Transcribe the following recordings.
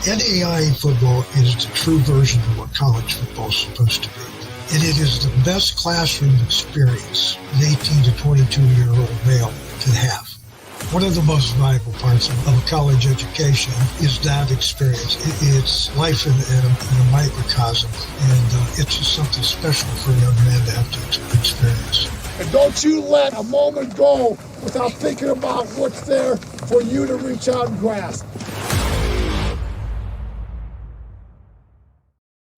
NAIA football is the true version of what college football is supposed to be. And it is the best classroom experience an 18 to 22-year-old male can have. One of the most valuable parts of a college education is that experience. It's life in a microcosm, and it's just something special for a young man to have to experience. And don't you let a moment go without thinking about what's there for you to reach out and grasp.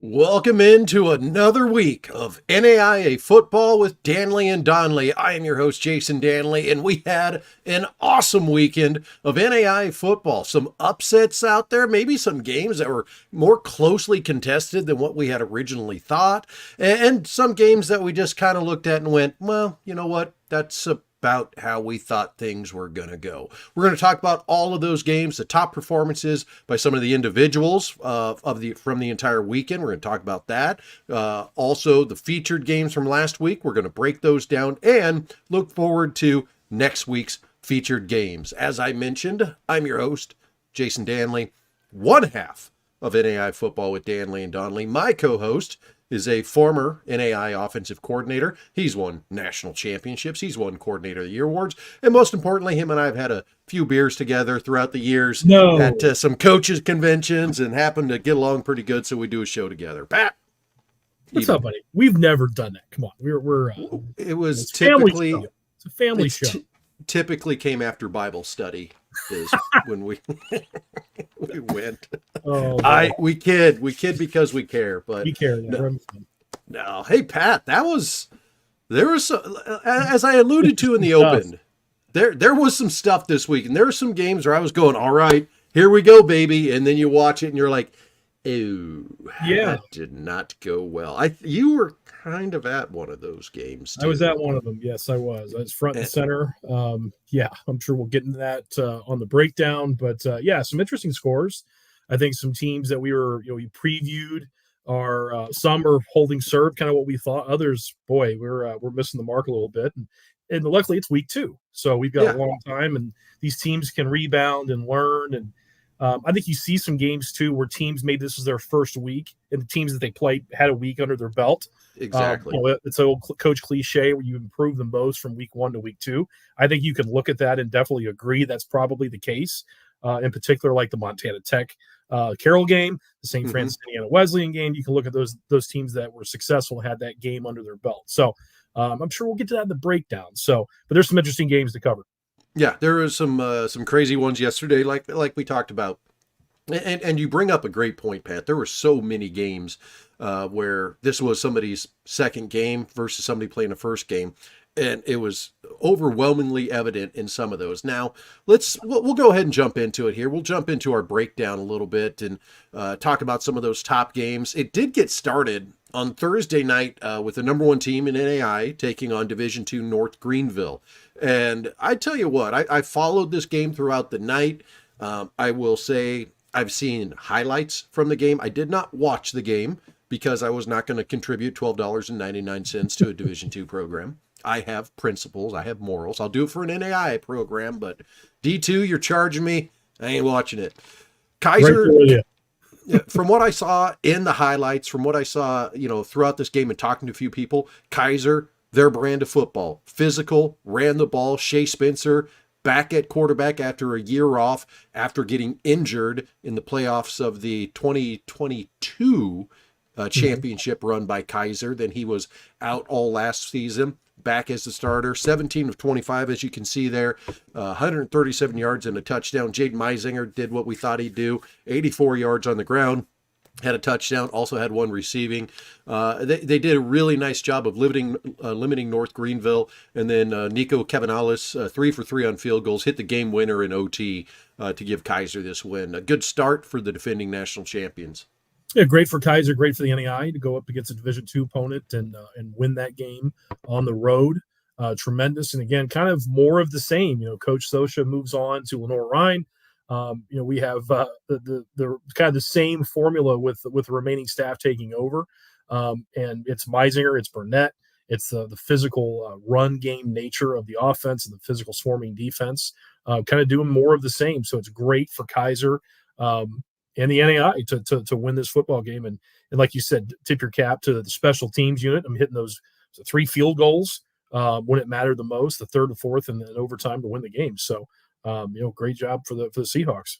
Welcome into another week of NAIA Football with Dannelly and Donley. I am your host, Jason Dannelly, and we had an awesome weekend of NAIA football. Some upsets out there, maybe some games that were more closely contested than what we had originally thought, and some games that we just kind of looked at and went, well, you know what, that's about how we thought things were going to go. We're going to talk about all of those games, the top performances by some of the individuals from the entire weekend. We're going to talk about that. Also, the featured games from last week. We're going to break those down and look forward to next week's featured games. As I mentioned, I'm your host, Jason Dannelly, one half of NAIA Football with Dannelly and Donley. My co-host is a former NAIA offensive coordinator. He's won national championships. He's won Coordinator of the Year awards. And most importantly, him and I have had a few beers together throughout the years at some coaches conventions and happened to get along pretty good, so we do a show together. Pat? What's up, buddy? We've never done that. Come on. We're it was it's typically it's a family show. Typically came after Bible study is when we went. Oh, we kid because we care, but we care. No. Hey Pat, there was as I alluded to in the open, there was some stuff this week, and there were some games where I was going, all right, here we go, baby, and then you watch it and you're like, oh, yeah, that did not go well. You were kind of at one of those games too. I was at one of them. Yes, I was. I was front and center. Yeah, I'm sure we'll get into that on the breakdown. But yeah, some interesting scores. I think some teams that we previewed are some are holding serve, kind of what we thought. Others, boy, we're missing the mark a little bit. And luckily, it's week 2, so we've got a long time, and these teams can rebound and learn. And I think you see some games too where teams maybe this was their first week, and the teams that they played had a week under their belt. Exactly. It's an old coach cliche where you improve them both from week 1 to week 2. I think you can look at that and definitely agree that's probably the case. In particular, like the Montana Tech Carroll game, the St. Francis Indiana Wesleyan game. You can look at those teams that were successful, had that game under their belt. So I'm sure we'll get to that in the breakdown. But there's some interesting games to cover. Yeah, there was some crazy ones yesterday, like we talked about. And you bring up a great point, Pat. There were so many games where this was somebody's second game versus somebody playing a first game, and it was overwhelmingly evident in some of those. Now, we'll go ahead and jump into it here. We'll jump into our breakdown a little bit and talk about some of those top games. It did get started on Thursday night with the number 1 team in NAIA taking on Division II North Greenville. And I tell you what, I followed this game throughout the night. I will say I've seen highlights from the game. I did not watch the game because I was not going to contribute $12.99 to a Division II program. I have principles. I have morals. I'll do it for an NAIA program, but D2, you're charging me. I ain't watching it. Kaiser, from what I saw in the highlights, from what I saw, throughout this game and talking to a few people, Kaiser, their brand of football, physical, ran the ball. Shea Spencer, back at quarterback after a year off, after getting injured in the playoffs of the 2022 championship run by Kaiser. Then he was out all last season, back as the starter, 17 of 25, as you can see there, 137 yards and a touchdown. Jaden Meisinger did what we thought he'd do, 84 yards on the ground. Had a touchdown, also had 1 receiving. They did a really nice job of limiting North Greenville. And then Nico Kavanalis, 3 for 3 on field goals, hit the game winner in OT to give Kaiser this win. A good start for the defending national champions. Yeah, great for Kaiser, great for the NAIA to go up against a Division II opponent and win that game on the road. Tremendous. And again, kind of more of the same. Coach Sosha moves on to Lenore Ryan. We have the kind of the same formula with the remaining staff taking over. And it's Meisinger, it's Burnett, it's the physical run game nature of the offense and the physical swarming defense, kind of doing more of the same. So it's great for Kaiser. and the NAI to win this football game. And like you said, tip your cap to the special teams unit. I'm hitting those 3 field goals when it mattered the most, the third, the fourth, and then overtime to win the game. So, great job for the Seahawks.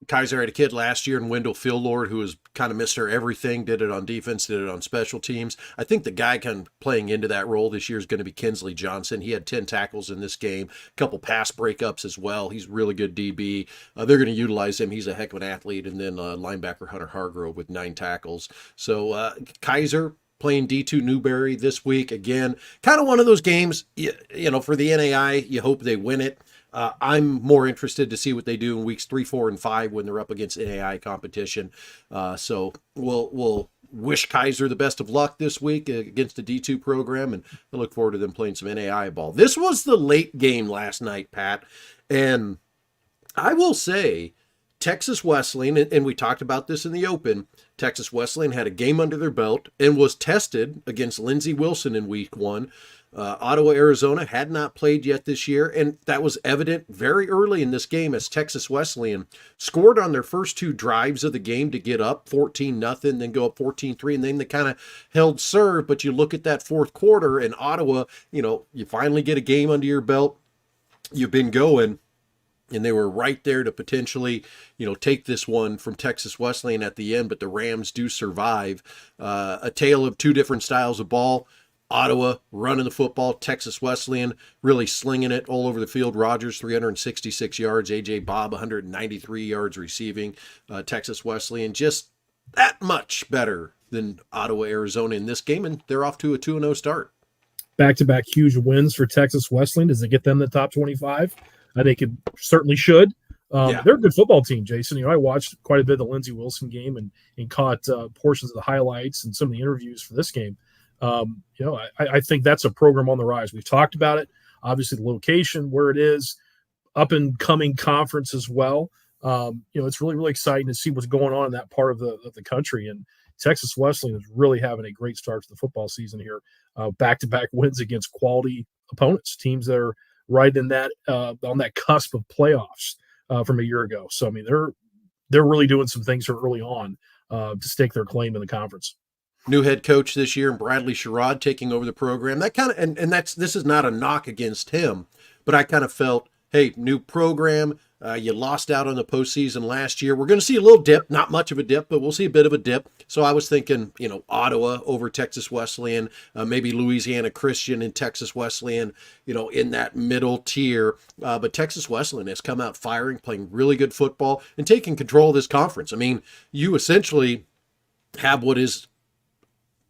Kaiser had a kid last year in Wendell Fieldlord who was kind of Mr. Everything, did it on defense, did it on special teams. I think the guy kind of playing into that role this year is going to be Kinsley Johnson. He had 10 tackles in this game, a couple pass breakups as well. He's really good DB. They're going to utilize him. He's a heck of an athlete. And then linebacker Hunter Hargrove with 9 tackles. So Kaiser playing D2 Newberry this week. Again, kind of one of those games, for the NAI, you hope they win it. I'm more interested to see what they do in weeks 3, 4, and 5 when they're up against NAI competition. So we'll wish Kaiser the best of luck this week against the D2 program, and I look forward to them playing some NAI ball. This was the late game last night, Pat, and I will say Texas Wesleyan, and we talked about this in the open, Texas Wesleyan had a game under their belt and was tested against Lindsey Wilson in week 1. Ottawa, Arizona had not played yet this year, and that was evident very early in this game as Texas Wesleyan scored on their first 2 drives of the game to get up 14-0, then go up 14-3, and then they kind of held serve. But you look at that fourth quarter, and Ottawa, you finally get a game under your belt. You've been going, and they were right there to potentially, take this one from Texas Wesleyan at the end, but the Rams do survive. A tale of 2 different styles of ball. Ottawa running the football, Texas Wesleyan really slinging it all over the field. Rogers, 366 yards. A.J. Bob, 193 yards receiving. Texas Wesleyan just that much better than Ottawa, Arizona in this game, and they're off to a 2-0 start. Back-to-back huge wins for Texas Wesleyan. Does it get them the top 25? I think it certainly should. They're a good football team, Jason. I watched quite a bit of the Lindsey Wilson game and caught portions of the highlights and some of the interviews for this game. I think that's a program on the rise. We've talked about it. Obviously, the location, where it is, up and coming conference as well. It's really, really exciting to see what's going on in that part of the country. And Texas Wesleyan is really having a great start to the football season here. Back-to-back wins against quality opponents, teams that are right in that on that cusp of playoffs from a year ago. So they're really doing some things here early on to stake their claim in the conference. New head coach this year, Bradley Sherrod, taking over the program. That kind of, and this is not a knock against him, but I kind of felt, hey, new program. You lost out on the postseason last year. We're going to see a little dip, not much of a dip, but we'll see a bit of a dip. So I was thinking, Ottawa over Texas Wesleyan, maybe Louisiana Christian and Texas Wesleyan, in that middle tier. But Texas Wesleyan has come out firing, playing really good football, and taking control of this conference. You essentially have what is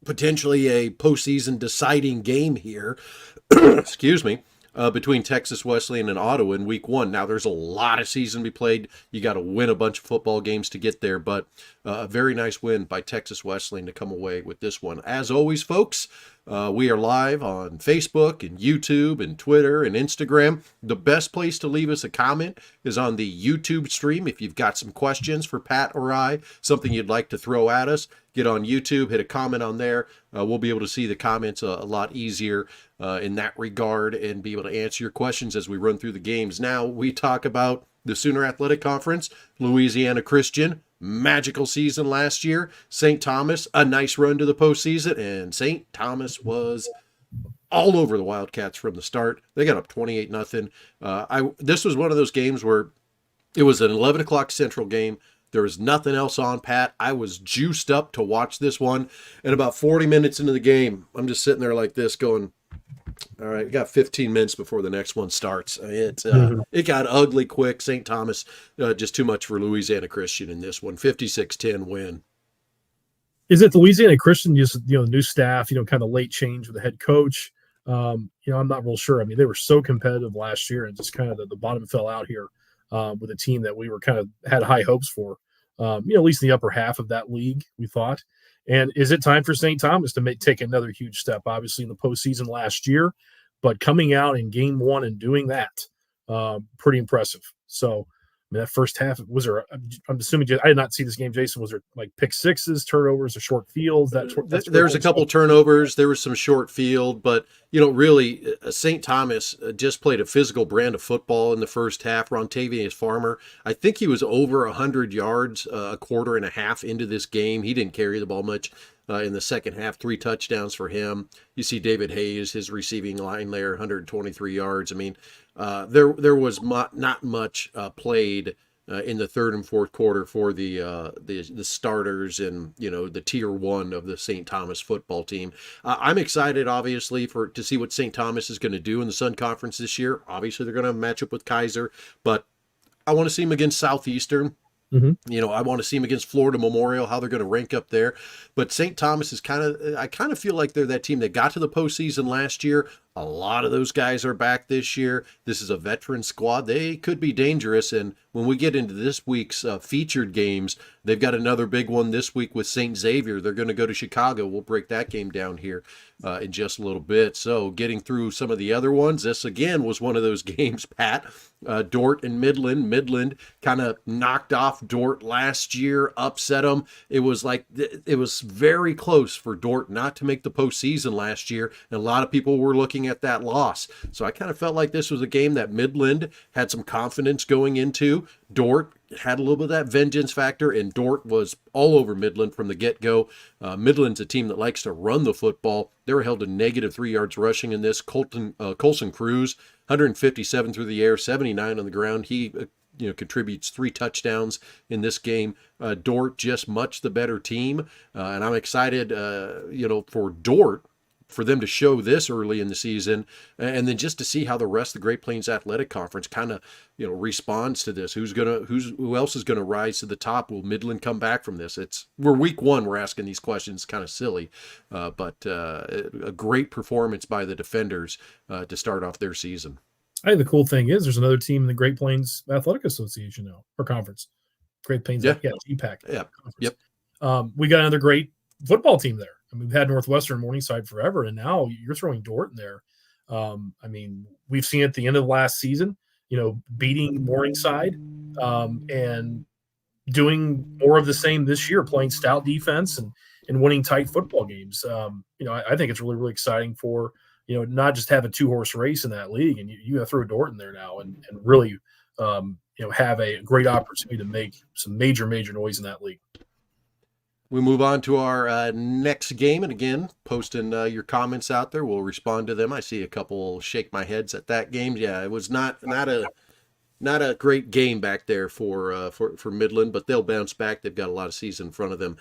potentially a postseason deciding game here, excuse me, between Texas Wesleyan and Ottawa in week 1. Now, there's a lot of season to be played. You got to win a bunch of football games to get there, but a very nice win by Texas Wesleyan to come away with this one. As always, folks, we are live on Facebook and YouTube and Twitter and Instagram. The best place to leave us a comment is on the YouTube stream. If you've got some questions for Pat or I, something you'd like to throw at us, get on YouTube, hit a comment on there. We'll be able to see the comments a lot easier in that regard and be able to answer your questions as we run through the games. Now, we talk about the Sooner Athletic Conference, Louisiana Christian, magical season last year. St. Thomas, a nice run to the postseason, and St. Thomas was all over the Wildcats from the start. They got up 28-0. This was one of those games where it was an 11 o'clock Central game. There was nothing else on, Pat. I was juiced up to watch this one. And about 40 minutes into the game, I'm just sitting there like this going, all right, we got 15 minutes before the next one starts. It got ugly quick. St. Thomas, just too much for Louisiana Christian in this one. 56-10 win. Is it Louisiana Christian, just, new staff, kind of late change with the head coach? I'm not real sure. They were so competitive last year, and just kind of the bottom fell out here with a team that we were kind of had high hopes for, at least in the upper half of that league, we thought. And is it time for St. Thomas to take another huge step, obviously in the postseason last year, but coming out in game 1 and doing that, pretty impressive. So I mean, that first half, was there, I'm assuming, I did not see this game, Jason. Was there like pick sixes, turnovers, or short fields? There's a couple turnovers. There was some short field, but, really, St. Thomas just played a physical brand of football in the first half. Rontavious Farmer, I think he was over 100 yards a quarter and a half into this game. He didn't carry the ball much in the second half, 3 touchdowns for him. You see David Hayes, his receiving line there, 123 yards. I mean, there was not much played in the third and fourth quarter for the starters and the tier 1 of the St. Thomas football team. I'm excited, obviously, to see what St. Thomas is going to do in the Sun Conference this year. Obviously, they're going to match up with Kaiser, but I want to see them against Southeastern. Mm-hmm. I want to see them against Florida Memorial, how they're going to rank up there. But St. Thomas is I kind of feel like they're that team that got to the postseason last year. A lot of those guys are back this year. This is a veteran squad. They could be dangerous. And when we get into this week's featured games, they've got another big one this week with St. Xavier. They're going to go to Chicago. We'll break that game down here in just a little bit. So getting through some of the other ones, this again was one of those games, Pat. Dort and Midland. Midland kind of knocked off Dort last year, upset them. It was very close for Dort not to make the postseason last year, and a lot of people were looking at that loss. So I kind of felt like this was a game that Midland had some confidence going into. Dort had a little bit of that vengeance factor, and Dort was all over Midland from the get-go. Midland's a team that likes to run the football. They were held to -3 yards rushing in this. Colson Cruz, 157 through the air, 79 on the ground. He contributes 3 touchdowns in this game. Dort just much the better team, and I'm excited, for Dort, for them to show this early in the season, and then just to see how the rest of the Great Plains Athletic Conference kind of responds to this. Who else is going to rise to the top? Will Midland come back from this? We're week 1. We're asking these questions, kind of silly, but a great performance by the defenders to start off their season. I think the cool thing is there's another team in the Great Plains Athletic Association now, or conference. Great Plains, GPAC. Yeah. Conference. Yep. We got another great football team there. I mean, we've had Northwestern, Morningside forever, and now you're throwing Dort in there. I mean, we've seen at the end of the last season, beating Morningside and doing more of the same this year, playing stout defense and winning tight football games. I think it's really, really exciting for, not just have a 2-horse race in that league, and you got to throw Dort in there now and really, have a great opportunity to make some major, major noise in that league. We move on to our next game, and again, posting your comments out there. We'll respond to them. I see a couple shake my heads at that game. Yeah, it was not a great game back there for Midland, but they'll bounce back. They've got a lot of season in front of them.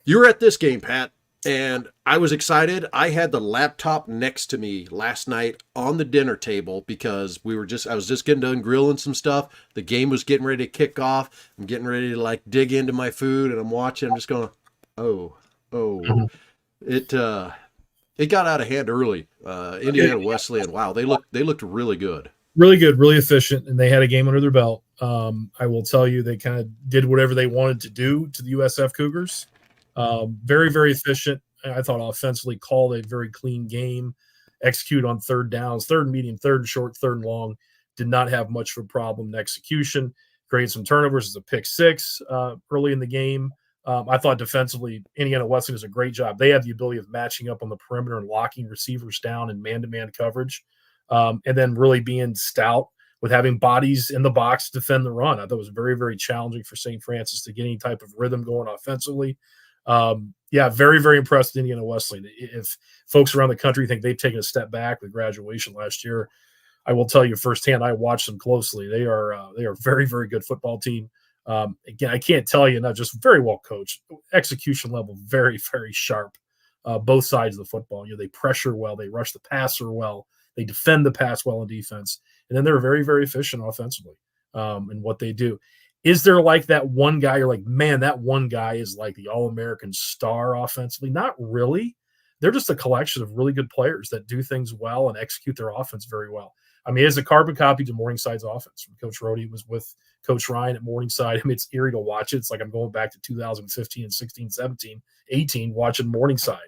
You were at this game, Pat, and I was excited. I had the laptop next to me last night on the dinner table because I was just getting done grilling some stuff. The game was getting ready to kick off. I'm getting ready to dig into my food, and I'm watching. I'm just going, It got out of hand early. Indiana Wesleyan, wow, they looked really good. Really good, really efficient, and they had a game under their belt. I will tell you, they kind of did whatever they wanted to do to the USF Cougars. Very, very efficient. I thought offensively called a very clean game, execute on third downs, third and medium, third and short, third and long. Did not have much of a problem in execution. Created some turnovers as a pick 6 early in the game. I thought defensively, Indiana Wesleyan does a great job. They have the ability of matching up on the perimeter and locking receivers down in man-to-man coverage, and then really being stout with having bodies in the box to defend the run. I thought it was very, very challenging for St. Francis to get any type of rhythm going offensively. Very, very impressed with Indiana Wesleyan. If folks around the country think they've taken a step back with graduation last year, I will tell you firsthand, I watched them closely. They are a very, very good football team. Again, I can't tell you, not just very well coached, execution level, very, very sharp, both sides of the football. They pressure well, they rush the passer well, they defend the pass well in defense, and then they're very, very efficient offensively in what they do. Is there that one guy you're like, man, that one guy is like the All-American star offensively? Not really. They're just a collection of really good players that do things well and execute their offense very well. I mean, it's a carbon copy to Morningside's offense. When Coach Rohde was with Coach Ryan at Morningside, I mean, it's eerie to watch it. It's like I'm going back to 2015 and 16, 17, 18, watching Morningside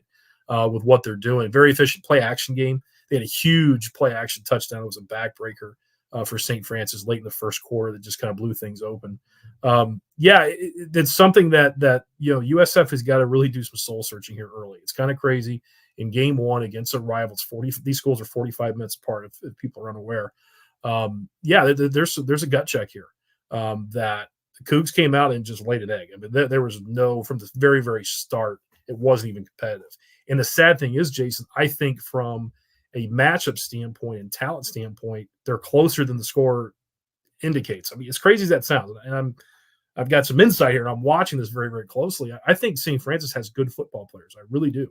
with what they're doing. Very efficient play-action game. They had a huge play-action touchdown. It was a backbreaker. for St. Francis late in the first quarter that just kind of blew things open. It's something that USF has got to really do some soul searching here early. It's kind of crazy. In game one against a rival, these schools are 45 minutes apart, if people are unaware. There's a gut check here that the Cougs came out and just laid an egg. I mean, there was from the very, very start, it wasn't even competitive. And the sad thing is, Jason, I think from a matchup standpoint and talent standpoint, they're closer than the score indicates. I mean, as crazy as that sounds, and I've got some insight here, and I'm watching this very, very closely. I think St. Francis has good football players. I really do.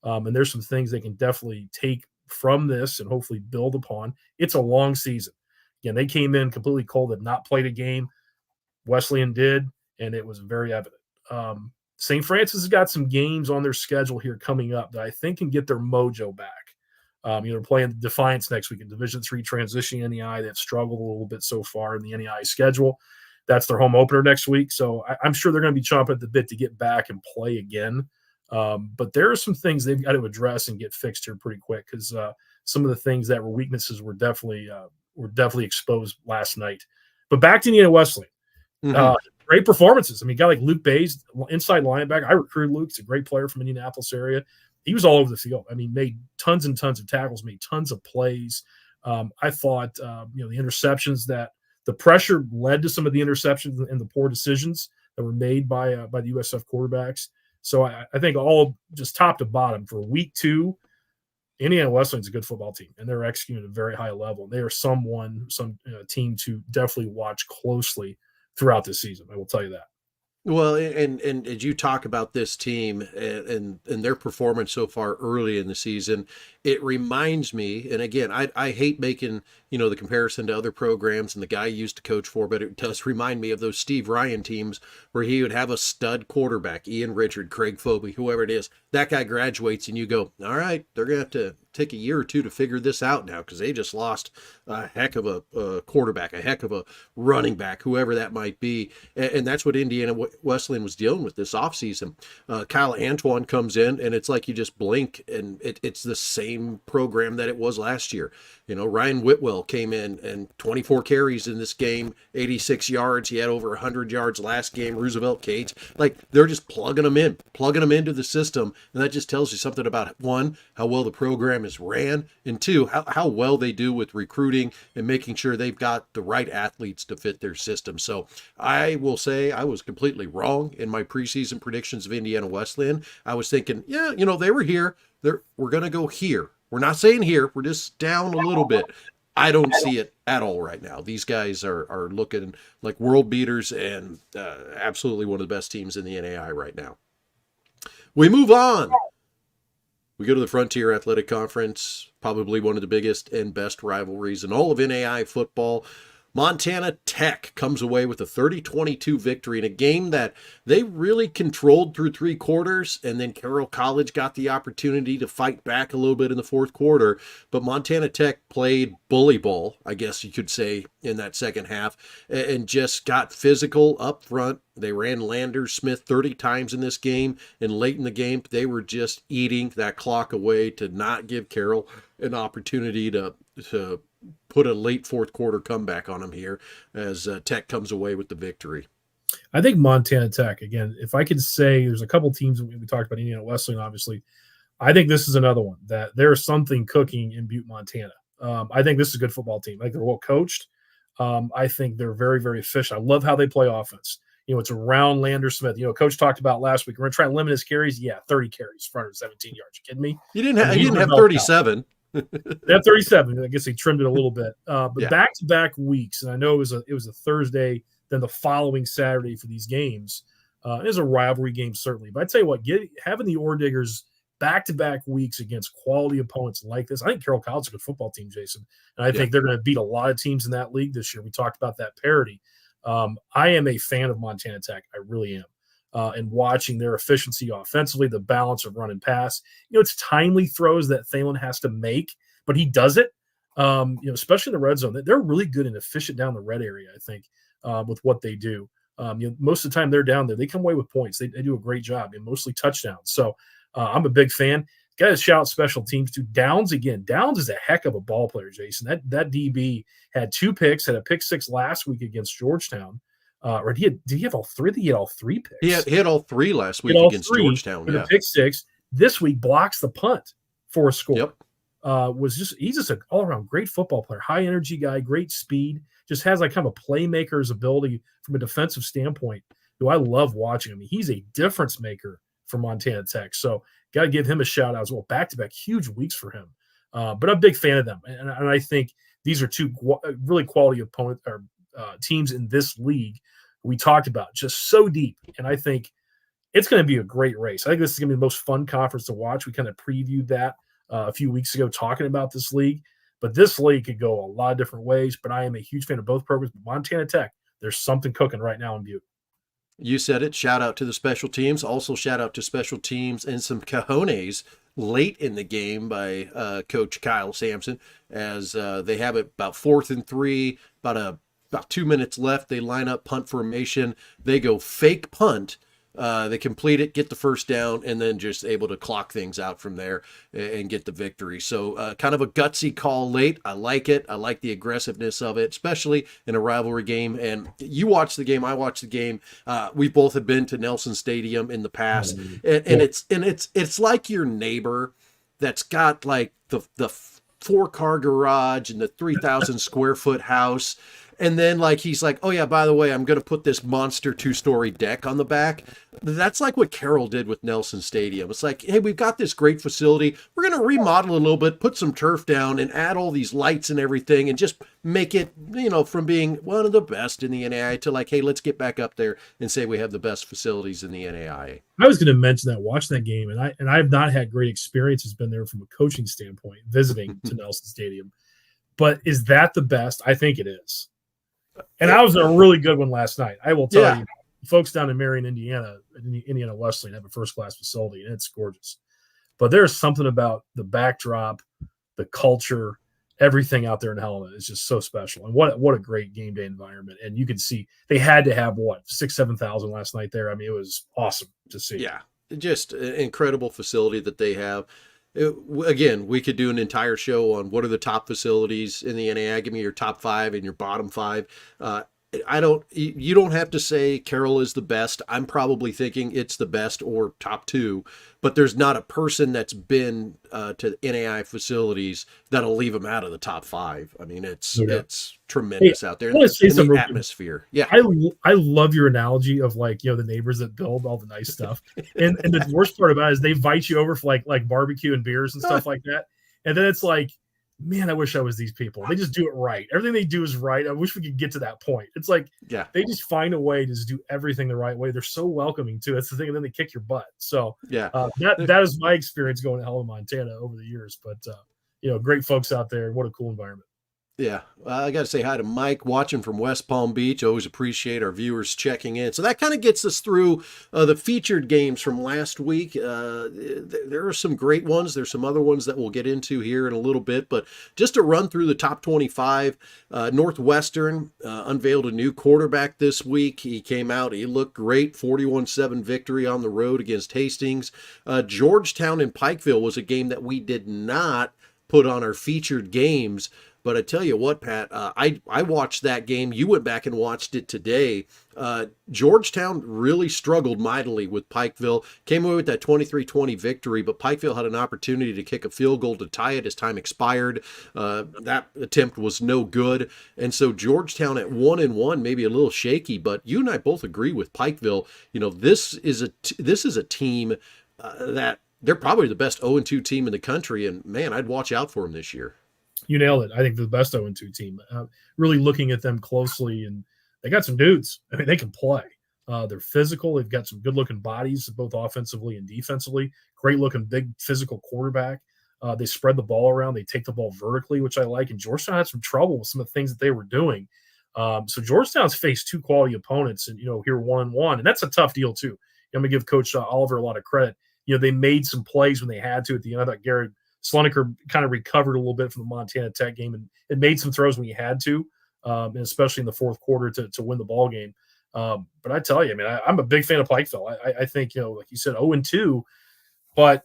And there's some things they can definitely take from this and hopefully build upon. It's a long season. Again, they came in completely cold, had not played a game. Wesleyan did, and it was very evident. St. Francis has got some games on their schedule here coming up that I think can get their mojo back. They're playing Defiance next week in Division III transition NEI. They've struggled a little bit so far in the NEI schedule. That's their home opener next week. So I'm sure they're going to be chomping at the bit to get back and play again. But there are some things they've got to address and get fixed here pretty quick, because some of the things that were weaknesses were definitely exposed last night. But back to Indiana Wesleyan. Great performances. I mean, a guy like Luke Bays, inside linebacker. I recruited Luke. He's a great player from Indianapolis area. He was all over the field. I mean, made tons and tons of tackles, made tons of plays. I thought, the interceptions, that the pressure led to some of the interceptions and the poor decisions that were made by the USF quarterbacks. So I think all just top to bottom for week 2, Indiana Wesleyan's a good football team, and they're executing at a very high level. They are some team to definitely watch closely throughout this season. I will tell you that. Well, and as you talk about this team and their performance so far early in the season, it reminds me, and again, I hate making, the comparison to other programs and the guy I used to coach for, but it does remind me of those Steve Ryan teams where he would have a stud quarterback, Ian Richard, Craig Foby, whoever it is. That guy graduates and you go, all right, they're going to have to take a year or two to figure this out now, because they just lost a heck of a quarterback, a heck of a running back, whoever that might be. And that's what Indiana Wesleyan was dealing with this offseason. Kyle Antoine comes in, and it's like you just blink, and it's the same program that it was last year. Ryan Whitwell came in and 24 carries in this game, 86 yards. He had over 100 yards last game. Roosevelt Cates, they're just plugging them into the system. And that just tells you something about, one, how well the program is ran, and two, how well they do with recruiting and making sure they've got the right athletes to fit their system. So I will say I was completely wrong in my preseason predictions of Indiana Wesleyan. I was thinking, they were here. We're going to go here. We're not saying here. We're just down a little bit. I don't see it at all right now. These guys are looking like world beaters and absolutely one of the best teams in the NAI right now. We move on. We go to the Frontier Athletic Conference, probably one of the biggest and best rivalries in all of NAI football. Montana Tech comes away with a 30-22 victory in a game that they really controlled through 3 quarters, and then Carroll College got the opportunity to fight back a little bit in the 4th quarter. But Montana Tech played bully ball, I guess you could say, in that second half, and just got physical up front. They ran Landers Smith 30 times in this game, and late in the game, they were just eating that clock away to not give Carroll an opportunity to put a late 4th quarter comeback on them here as Tech comes away with the victory. I think Montana Tech, again, if I could say, there's a couple teams we talked about, Indiana Wesleyan, obviously. I think this is another one that there's something cooking in Butte, Montana. I think this is a good football team. I think they're well coached. I think they're very, very efficient. I love how they play offense. It's around Landers Smith. Coach talked about last week. We're going to try and limit his carries. Yeah, 30 carries, 417 yards. You kidding me? He didn't have 37. They have 37. I guess they trimmed it a little bit. But back-to-back weeks, and I know it was a Thursday, then the following Saturday for these games. It is a rivalry game, certainly. But I tell you what, having the Orediggers back-to-back weeks against quality opponents like this, I think Carroll College is a good football team, Jason. And I think they're going to beat a lot of teams in that league this year. We talked about that parity. I am a fan of Montana Tech. I really am. And watching their efficiency offensively, the balance of run and pass. It's timely throws that Thalen has to make, but he does it, especially in the red zone. They're really good and efficient down the red area, I think, with what they do. Most of the time they're down there, they come away with points. They do a great job, and mostly touchdowns. So I'm a big fan. got to shout special teams to Downs again. Downs is a heck of a ball player, Jason. That DB had 2 picks, had a pick 6 last week against Georgetown. Or did he have all 3? I think he had all 3 picks. He had all 3 last week against Georgetown. Yeah, pick 6. This week blocks the punt for a score. Yep. He's just an all around great football player, high energy guy, great speed. Just has like kind of a playmaker's ability from a defensive standpoint, who I love watching. I mean, he's a difference maker for Montana Tech. So got to give him a shout out as well. Back-to-back huge weeks for him. But I'm a big fan of them. And I think these are 2 really quality opponents or teams in this league we talked about, just so deep. And I think it's going to be a great race. I think this is going to be the most fun conference to watch. We kind of previewed that a few weeks ago talking about this league. But this league could go a lot of different ways. But I am a huge fan of both programs. But Montana Tech, there's something cooking right now in Butte. You said it. Shout out to the special teams. Also, shout out to special teams and some cojones late in the game by Coach Kyle Sampson, as they have it about 4th and 3, about 2 minutes left. They line up punt formation. They go fake punt. They complete it, get the first down, and then just able to clock things out from there and get the victory. So kind of a gutsy call late. I like it. I like the aggressiveness of it, especially in a rivalry game. And you watched the game. I watched the game. We both have been to Nelson Stadium in the past, and it's like your neighbor that's got like the 4-car garage and the 3,000 square foot house. And then like he's like, oh yeah, by the way, I'm going to put this monster 2-story deck on the back. That's like what Carroll did with Nelson Stadium. It's like, hey, we've got this great facility. We're going to remodel a little bit, put some turf down and add all these lights and everything and just make it, from being one of the best in the NAIA to like, hey, let's get back up there and say we have the best facilities in the NAIA. I was going to mention that watching that game, and I've not had great experiences been there from a coaching standpoint, visiting to Nelson Stadium. But is that the best? I think it is. And I was in a really good one last night. I will tell you, folks down in Marion, Indiana Wesleyan have a first-class facility, and it's gorgeous. But there's something about the backdrop, the culture, everything out there in Helena is just so special. And what a great game day environment. And you can see they had to have 6,000-7,000 last night there. I mean, it was awesome to see. Yeah, just an incredible facility that they have. Again, we could do an entire show on what are the top facilities in the NAIA. Give me your top 5 and your bottom 5. You don't have to say Carroll is the best. I'm probably thinking it's the best or top 2, but there's not a person that's been to NAIA facilities that'll leave them out of the top 5. I mean, it's tremendous out there. I want to say something the atmosphere. Yeah. I love your analogy of like, the neighbors that build all the nice stuff. And the worst part about it is they invite you over for like barbecue and beers and stuff like that. And then it's like, man, I wish I was these people. They just do it right. Everything they do is right. I wish we could get to that point. It's like, they just find a way to just do everything the right way. They're so welcoming too. That's the thing. And then they kick your butt. So that is my experience going to Helena, Montana over the years. But, great folks out there. What a cool environment. Yeah, I got to say hi to Mike watching from West Palm Beach. Always appreciate our viewers checking in. So that kind of gets us through the featured games from last week. There are some great ones. There's some other ones that we'll get into here in a little bit. But just to run through the top 25, Northwestern unveiled a new quarterback this week. He came out. He looked great. 41-7 victory on the road against Hastings. Georgetown and Pikeville was a game that we did not put on our featured games. But I tell you what, Pat, I watched that game. You went back and watched it today. Georgetown really struggled mightily with Pikeville. Came away with that 23-20 victory, but Pikeville had an opportunity to kick a field goal to tie it as time expired. That attempt was no good. And so Georgetown at 1-1, maybe a little shaky, but you and I both agree with Pikeville. This is a team that they're probably the best 0-2 team in the country. And man, I'd watch out for them this year. You nailed it. I think they're the best 0-2 team. Really looking at them closely, and they got some dudes. I mean, they can play. They're physical. They've got some good-looking bodies, both offensively and defensively. Great-looking, big, physical quarterback. They spread the ball around. They take the ball vertically, which I like. And Georgetown had some trouble with some of the things that they were doing. So Georgetown's faced 2 quality opponents, and here 1-1, and that's a tough deal too. I'm gonna give Coach Oliver a lot of credit. They made some plays when they had to at the end. I thought Garrett Sloneker kind of recovered a little bit from the Montana Tech game and made some throws when he had to, and especially in the fourth quarter to win the ball game. But I tell you, I'm a big fan of Pikeville. I think, like you said, 0-2, but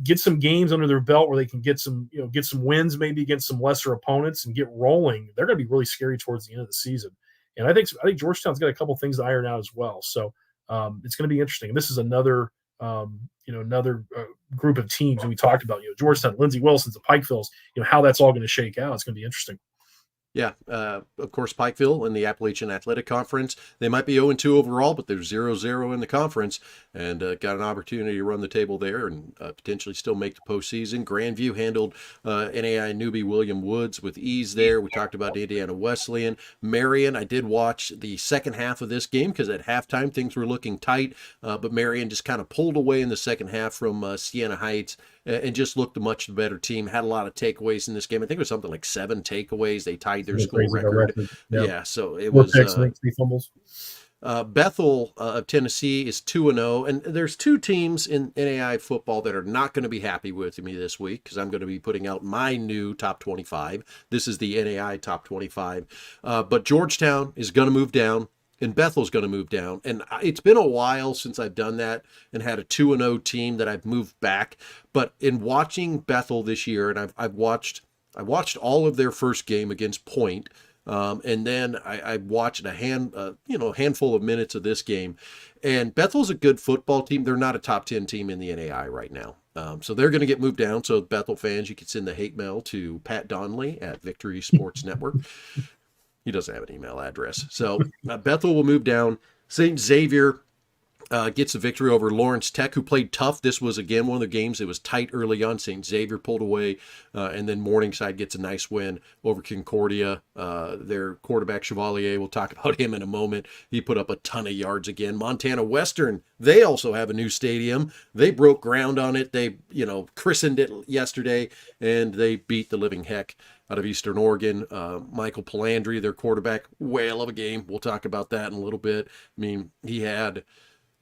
get some games under their belt where they can get some wins maybe against some lesser opponents and get rolling, they're going to be really scary towards the end of the season. And I think Georgetown's got a couple things to iron out as well. So it's going to be interesting. And this is another group of teams, and we talked about Georgetown, Lindsey Wilson's, the Pikevilles, how that's all going to shake out. It's going to be interesting. Yeah, of course, Pikeville in the Appalachian Athletic Conference, they might be 0-2 overall, but they're 0-0 in the conference, and got an opportunity to run the table there and potentially still make the postseason. Grandview handled NAIA newbie William Woods with ease there. We talked about Indiana Wesleyan. Marion, I did watch the second half of this game because at halftime things were looking tight, but Marion just kind of pulled away in the second half from Siena Heights and just looked a much better team. Had a lot of takeaways in this game. I think it was something like 7 takeaways. They tied their school record. Yeah, so it was 3 fumbles. Bethel of Tennessee is 2-0, and there's 2 teams in NAIA football that are not going to be happy with me this week because I'm going to be putting out my new top 25. This is the NAIA top 25, but Georgetown is going to move down. And Bethel's going to move down. And it's been a while since I've done that and had a 2-0 team that I've moved back. But in watching Bethel this year, and I watched all of their first game against Point, and then I watched a handful of minutes of this game. And Bethel's a good football team. They're not a top 10 team in the NAIA right now. So they're going to get moved down. So Bethel fans, you can send the hate mail to Pat Donley at Victory Sports Network. He doesn't have an email address. So Bethel will move down. St. Xavier gets a victory over Lawrence Tech, who played tough. This was, again, one of the games that was tight early on. St. Xavier pulled away, and then Morningside gets a nice win over Concordia. Their quarterback, Chevalier, we'll talk about him in a moment. He put up a ton of yards again. Montana Western, they also have a new stadium. They broke ground on it. They, christened it yesterday, and they beat the living heck out of Eastern Oregon. Michael Palandri, their quarterback, whale of a game. We'll talk about that in a little bit. I mean, he had,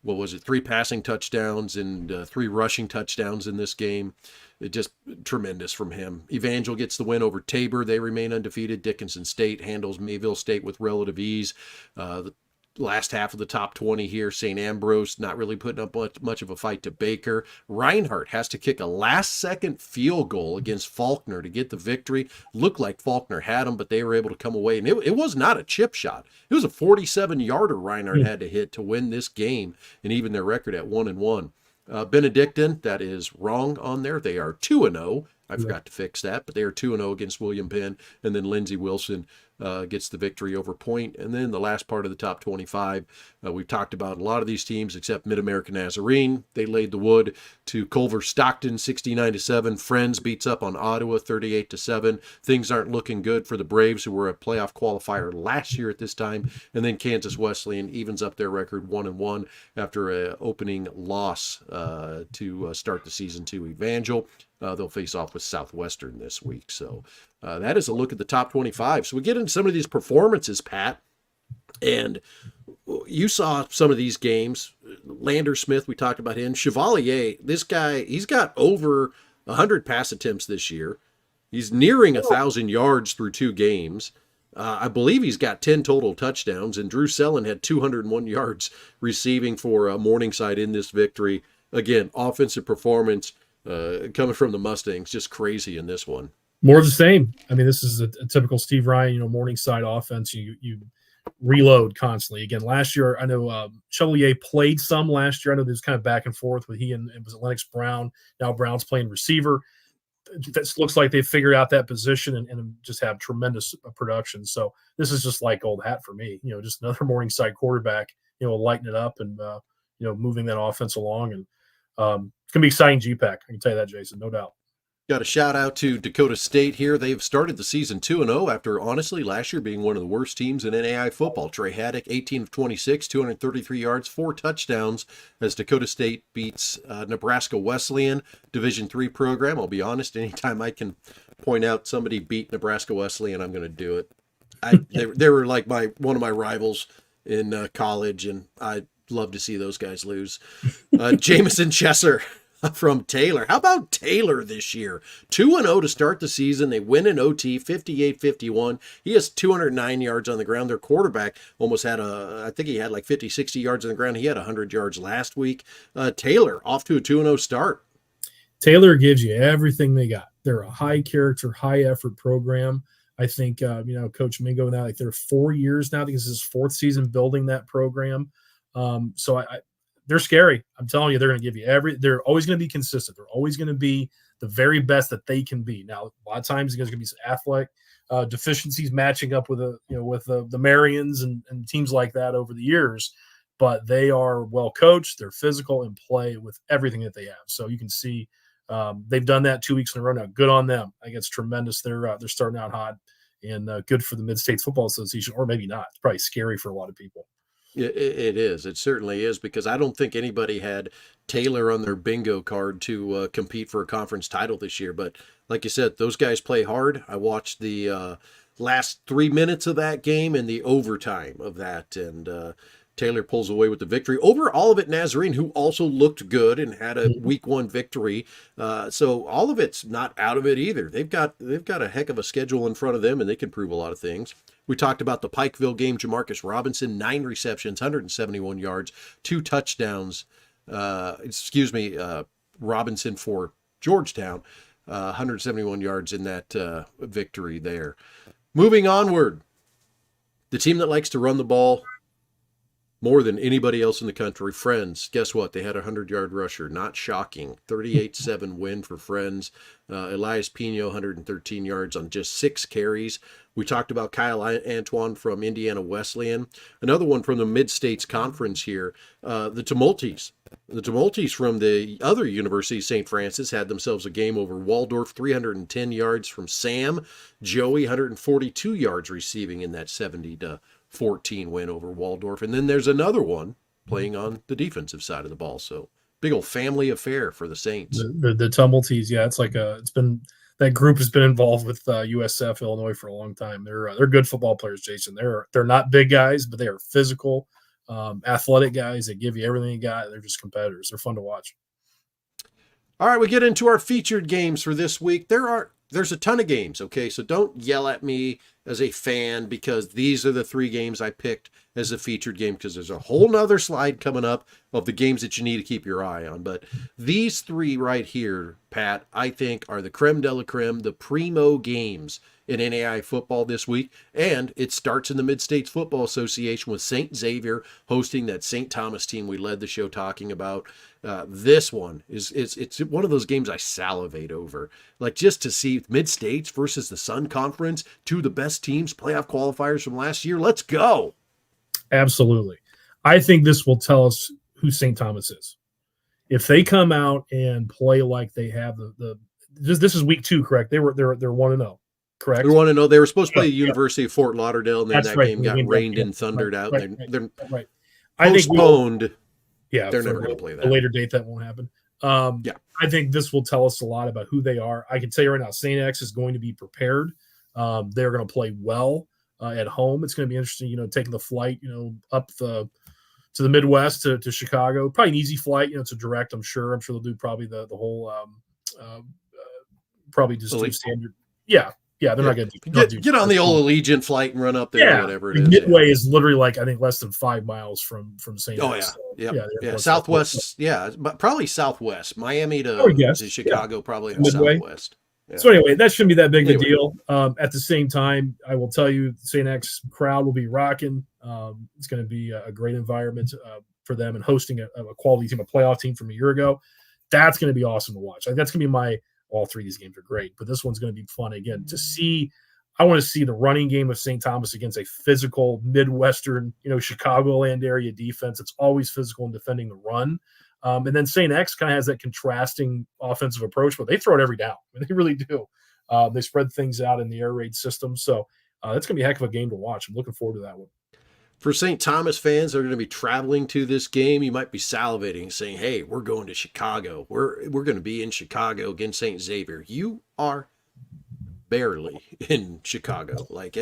3 passing touchdowns and 3 rushing touchdowns in this game. It just tremendous from him. Evangel gets the win over Tabor. They remain undefeated. Dickinson State handles Mayville State with relative ease. The last half of the top 20 here, St. Ambrose not really putting up much of a fight to Baker. Reinhardt has to kick a last-second field goal against Faulkner to get the victory. Looked like Faulkner had him, but they were able to come away. And it was not a chip shot. It was a 47-yarder Reinhardt had to hit to win this game and even their record at 1-1. Benedictine, that is wrong on there. They are 2-0. I forgot to fix that, but they are 2-0 against William Penn. And then Lindsey Wilson gets the victory over Point. And then the last part of the top 25, we've talked about a lot of these teams except Mid-American Nazarene. They laid the wood to Culver Stockton 69-7. Friends beats up on Ottawa 38-7. Things aren't looking good for the Braves, who were a playoff qualifier last year at this time. And then Kansas Wesleyan evens up their record 1-1 after an opening loss to start the season to Evangel. They'll face off with Southwestern this week. So that is a look at the top 25. So we get into some of these performances, Pat, and you saw some of these games. Lander Smith, we talked about him. Chevalier, this guy, he's got over 100 pass attempts this year. He's nearing 1,000 yards through 2 games. I believe he's got 10 total touchdowns, and Drew Sellen had 201 yards receiving for Morningside in this victory. Again, offensive performance coming from the Mustangs, just crazy in this one. More of the same. I mean, this is a typical Steve Ryan, Morningside offense. You reload constantly. Again, last year, I know Chevalier played some last year. I know there's kind of back and forth with he and was it Lennox Brown. Now Brown's playing receiver. This looks like they figured out that position and just have tremendous production. So this is just like old hat for me. Just another Morningside quarterback. Lighting it up and moving that offense along. And it's gonna be exciting GPAC. I can tell you that, Jason, no doubt. Got a shout out to Dakota State here. They've started the season 2-0 after, honestly, last year being one of the worst teams in NAIA football. Trey Haddock, 18 of 26, 233 yards, 4 touchdowns as Dakota State beats Nebraska Wesleyan, Division III program. I'll be honest, anytime I can point out somebody beat Nebraska Wesleyan, I'm going to do it. They were like one of my rivals in college, and I'd love to see those guys lose. Jamison Chesser from Taylor. How about Taylor this year? 2-0 to start the season. They win in OT, 58-51. He has 209 yards on the ground. Their quarterback almost had I think he had like 50, 60 yards on the ground. He had 100 yards last week. Taylor off to a 2-0 start. Taylor gives you everything they got. They're a high character, high effort program. I think, Coach Mingo now, like they're 4 years now. I think this is his fourth season building that program. So they're scary. I'm telling you, they're going to give you they're always going to be consistent. They're always going to be the very best that they can be. Now, a lot of times there's going to be some athletic deficiencies matching up with the Marians and teams like that over the years, but they are well coached. They're physical and play with everything that they have. So you can see they've done that 2 weeks in a row now. Good on them. I think it's tremendous. They're starting out hot, and good for the Mid-States Football Association, or maybe not. It's probably scary for a lot of people. It is. It certainly is, because I don't think anybody had Taylor on their bingo card to compete for a conference title this year. But like you said, those guys play hard. I watched the last 3 minutes of that game and the overtime of that, and Taylor pulls away with the victory over Olivet Nazarene, who also looked good and had a week 1 victory. So Olivet's not out of it either. They've got a heck of a schedule in front of them, and they can prove a lot of things. We talked about the Pikeville game. Jamarcus Robinson, 9 receptions, 171 yards, 2 touchdowns. Robinson for Georgetown, 171 yards in that victory there. Moving onward, the team that likes to run the ball more than anybody else in the country, Friends. Guess what? They had a 100-yard rusher. Not shocking. 38-7 win for Friends. Elias Pino, 113 yards on just 6 carries. We talked about Kyle Antoine from Indiana Wesleyan. Another one from the Mid-States Conference here. The Tumulties. The Tumulties from the other university, St. Francis, had themselves a game over Waldorf. 310 yards from Sam. Joey, 142 yards receiving in that 70-14 win over Waldorf. And then there's another one playing on the defensive side of the ball. So big old family affair for the Saints. The Tumulties, yeah, that group has been involved with USF Illinois for a long time. They're good football players, Jason. They're not big guys, but they are physical, athletic guys that give you everything you got. They're just competitors. They're fun to watch. All right, we get into our featured games for this week. There's a ton of games, okay? So don't yell at me as a fan because these are the 3 games I picked as a featured game, because there's a whole nother slide coming up of the games that you need to keep your eye on. But these 3 right here, Pat, I think are the creme de la creme, the primo games in NAIA football this week. And it starts in the Mid-States Football Association with St. Xavier hosting that St. Thomas team we led the show talking about. This one it's one of those games I salivate over. Like, just to see Mid-States versus the Sun Conference, 2 of the best teams, playoff qualifiers from last year. Let's go. Absolutely. I think this will tell us who St. Thomas is. If they come out and play like they have this is week 2, correct? They're 1-0, correct? They're 1-0. They were supposed to play the University of Fort Lauderdale, and then that game got rained and thundered out. They're postponed. Yeah, they're never going to play that. A later date that won't happen. I think this will tell us a lot about who they are. I can tell you right now, St. X is going to be prepared. They're going to play well at home. It's going to be interesting, taking the flight, up to the Midwest to Chicago. Probably an easy flight. It's a direct. I'm sure they'll do probably the whole probably just do standard. Yeah, they're not going to get on the old Allegiant flight and run up there, or whatever it is. Midway is literally like, I think, less than 5 miles from St. Oh, X. Yeah. Southwest, but probably Southwest. Miami to Chicago, probably in Southwest. Yeah. So anyway, that shouldn't be that big a deal. At the same time, I will tell you, St. X crowd will be rocking. It's going to be a great environment for them, and hosting a quality team, a playoff team from a year ago. That's going to be awesome to watch. That's going to be all 3 of these games are great, but this one's going to be fun again to see. I want to see the running game of St. Thomas against a physical Midwestern, Chicagoland area defense. It's always physical in defending the run. And then St. X kind of has that contrasting offensive approach, but they throw it every down. I mean, they really do. They spread things out in the air raid system. So that's going to be a heck of a game to watch. I'm looking forward to that one. For St. Thomas fans that are going to be traveling to this game, you might be salivating, saying, hey, we're going to Chicago. We're going to be in Chicago against St. Xavier. You are barely in Chicago. Like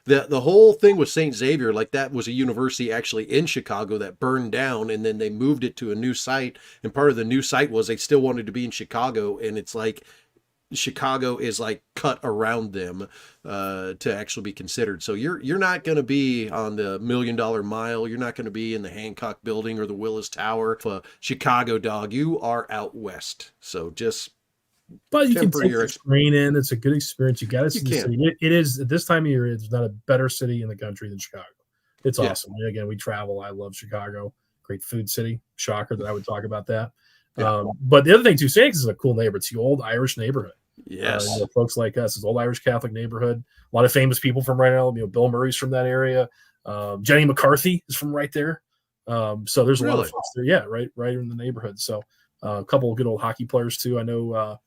the whole thing with St. Xavier, like that was a university actually in Chicago that burned down, and then they moved it to a new site. And part of the new site was they still wanted to be in Chicago, and it's like Chicago is like cut around them to actually be considered. So you're not going to be on the $1 Million Mile. You're not going to be in the Hancock Building or the Willis Tower. Chicago dog, you are out west. So just But you can temper take your the train in. It's a good experience. You got to see the can. city. It is at this time of year. It's not a better city in the country than Chicago. It's Yeah. awesome. And again, we travel. I love Chicago. Great food city. Shocker that I would talk about that. Yeah. But the other thing too, Sandix is a cool neighborhood. It's the old Irish neighborhood. Yes. Folks like us, it's old Irish Catholic neighborhood. A lot of famous people from right now. Bill Murray's from that area. Jenny McCarthy is from right there. So there's a lot of folks there. Yeah, right in the neighborhood. So a couple of good old hockey players too. I know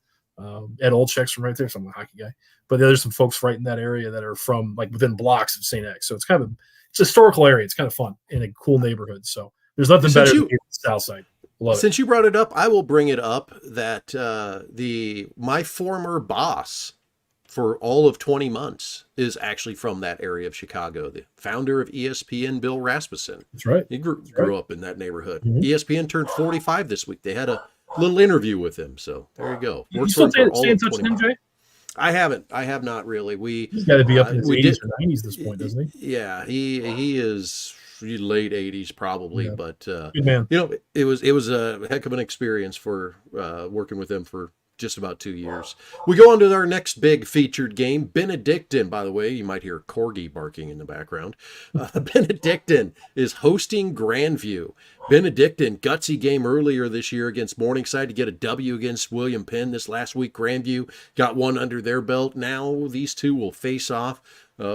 Ed Olczyk's from right there, so I'm a hockey guy. But there's some folks right in that area that are from like within blocks of St. X. So it's kind of it's a historical area. It's kind of fun in a cool neighborhood. So there's nothing better than the South Side. Since you brought it up, I will bring it up that my former boss for all of 20 months is actually from that area of Chicago. The founder of ESPN, Bill Rasmussen. That's right. He grew up in that neighborhood. Mm-hmm. ESPN turned 45 this week. They had a little interview with him. So there you go. You still stay in touch with him, Jay? I haven't. I have not really. He's got to be up in his 80s or 90s at this point, doesn't he? Yeah, he is late 80s probably, yeah. But good man. It was a heck of an experience for working with him for just about 2 years. We go on to our next big featured game. Benedictine, by the way, you might hear corgi barking in the background. Benedictine is hosting Grandview. Benedictine, gutsy game earlier this year against Morningside to get a W against William Penn. This last week, Grandview got one under their belt. Now these two will face off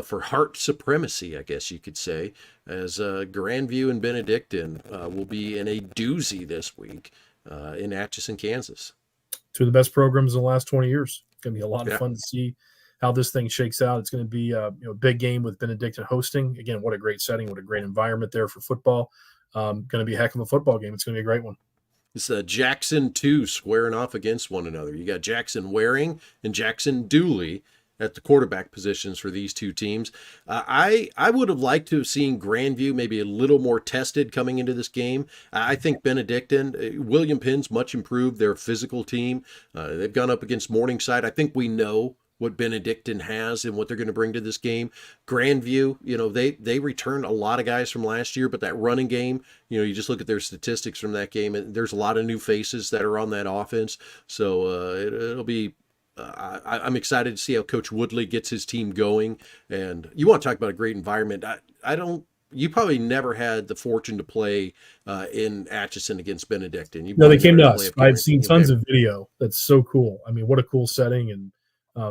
for heart supremacy, I guess you could say, as Grandview and Benedictine will be in a doozy this week in Atchison, Kansas. Two of the best programs in the last 20 years. It's going to be a lot of fun to see how this thing shakes out. It's going to be a big game with Benedictine hosting. Again, what a great setting, what a great environment there for football. Going to be a heck of a football game. It's going to be a great one. It's Jackson 2 squaring off against one another. You got Jackson Waring and Jackson Dooley at the quarterback positions for these two teams. I would have liked to have seen Grandview maybe a little more tested coming into this game. I think Benedictine, William Penn's much improved. They're a physical team. They've gone up against Morningside. I think we know what Benedictine has and what they're going to bring to this game. Grandview, they returned a lot of guys from last year, but that running game, you just look at their statistics from that game, and there's a lot of new faces that are on that offense. So it'll be I'm excited to see how Coach Woodley gets his team going. And you want to talk about a great environment. You probably never had the fortune to play in Atchison against Benedictine. No, they came to us. I've seen tons of video. That's so cool. I mean, what a cool setting, and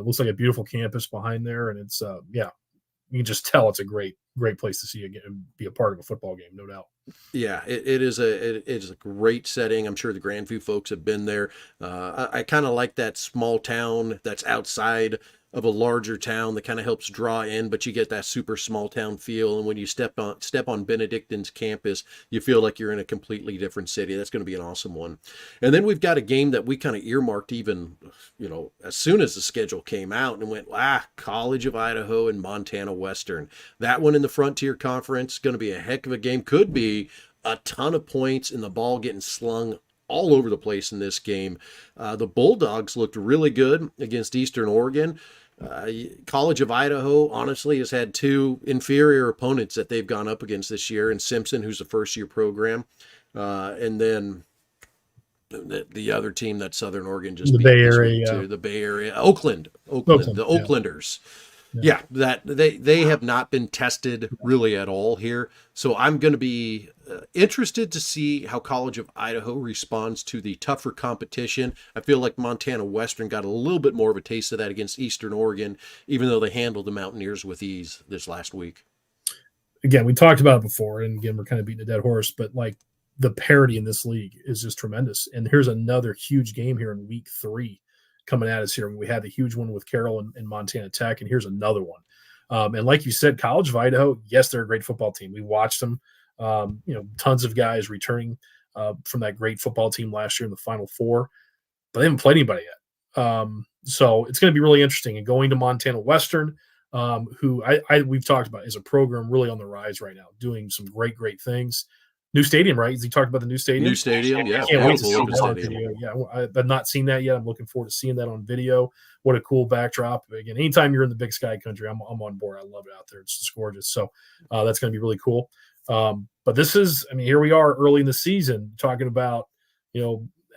looks like a beautiful campus behind there. And it's, you can just tell it's a great place to see again and be a part of a football game, no doubt. Yeah, it is a great setting. I'm sure the Grandview folks have been there. I kind of like that small town that's outside of a larger town that kind of helps draw in, but you get that super small town feel. And when you step on Benedictine's campus, you feel like you're in a completely different city. That's going to be an awesome one. And then we've got a game that we kind of earmarked even, as soon as the schedule came out, and went, College of Idaho and Montana Western. That one in the Frontier Conference, going to be a heck of a game. Could be a ton of points and the ball getting slung all over the place in this game. The Bulldogs looked really good against Eastern Oregon. College of Idaho, honestly, has had two inferior opponents that they've gone up against this year, and Simpson, who's a first-year program, and then the other team that Southern Oregon just beat Bay Area, the Bay Area, Oakland, the Oaklanders. Yeah, that they have not been tested really at all here. So I'm going to be interested to see how College of Idaho responds to the tougher competition. I feel like Montana Western got a little bit more of a taste of that against Eastern Oregon, even though they handled the Mountaineers with ease this last week. Again, we talked about it before, and again, we're kind of beating a dead horse, but like the parity in this league is just tremendous. And here's another huge game here in week 3. Coming at us here. We had the huge one with Carroll and Montana Tech, and here's another one. And like you said, College of Idaho, yes, they're a great football team. We watched them, tons of guys returning from that great football team last year in the Final Four, but they haven't played anybody yet. So it's going to be really interesting. And going to Montana Western, who we've talked about is a program really on the rise right now, doing some great things. New stadium, right? You talked about the new stadium. New stadium, yeah. Can't wait to see that on video. Yeah, I've not seen that yet. I'm looking forward to seeing that on video. What a cool backdrop! Again, anytime you're in the Big Sky country, I'm on board. I love it out there. It's just gorgeous. So that's going to be really cool. But this is, here we are early in the season talking about,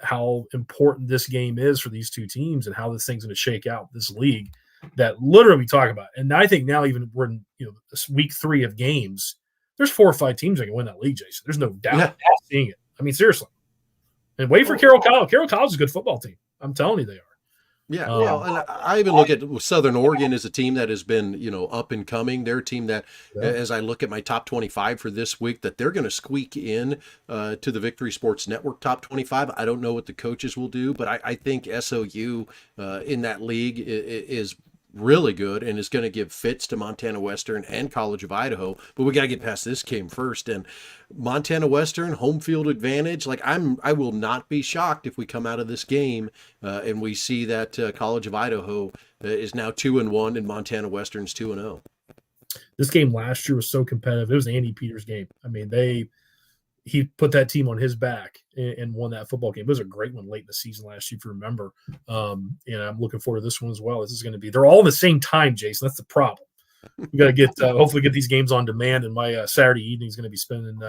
how important this game is for these two teams and how this thing's going to shake out this league that literally we talk about. And I think now even we're in this week 3 of games, there's 4 or 5 teams that can win that league, Jason. There's no doubt seeing it. I mean, seriously. And wait for Carroll College. Carroll College is a good football team. I'm telling you they are. Yeah, well, and I even look at Southern Oregon as a team that has been, up and coming. They're a team that, as I look at my top 25 for this week, that they're going to squeak in to the Victory Sports Network top 25. I don't know what the coaches will do, but I think SOU in that league is really good and is going to give fits to Montana Western and College of Idaho. But we got to get past this game first. And Montana Western, home field advantage. Like I will not be shocked if we come out of this game and we see that College of Idaho is now 2-1 and Montana Western's 2-0. This game last year was so competitive. It was Andy Peters' game. I mean, he put that team on his back and won that football game. It was a great one late in the season last year, if you remember. And I'm looking forward to this one as well. This is going to be – they're all at the same time, Jason. That's the problem. We got to get hopefully get these games on demand. And my Saturday evening is going to be spending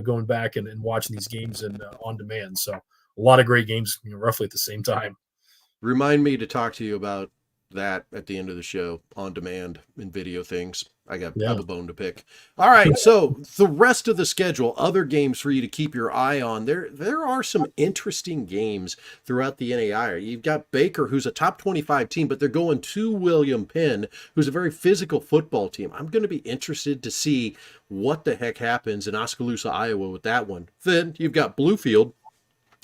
going back and watching these games and on demand. So a lot of great games roughly at the same time. Remind me to talk to you about that at the end of the show on demand and video things. I have a bone to pick. All right, so the rest of the schedule, other games for you to keep your eye on. There are some interesting games throughout the NAIA. You've got Baker, who's a top 25 team, but they're going to William Penn, who's a very physical football team. I'm going to be interested to see what the heck happens in Oskaloosa, Iowa with that one. Then you've got Bluefield,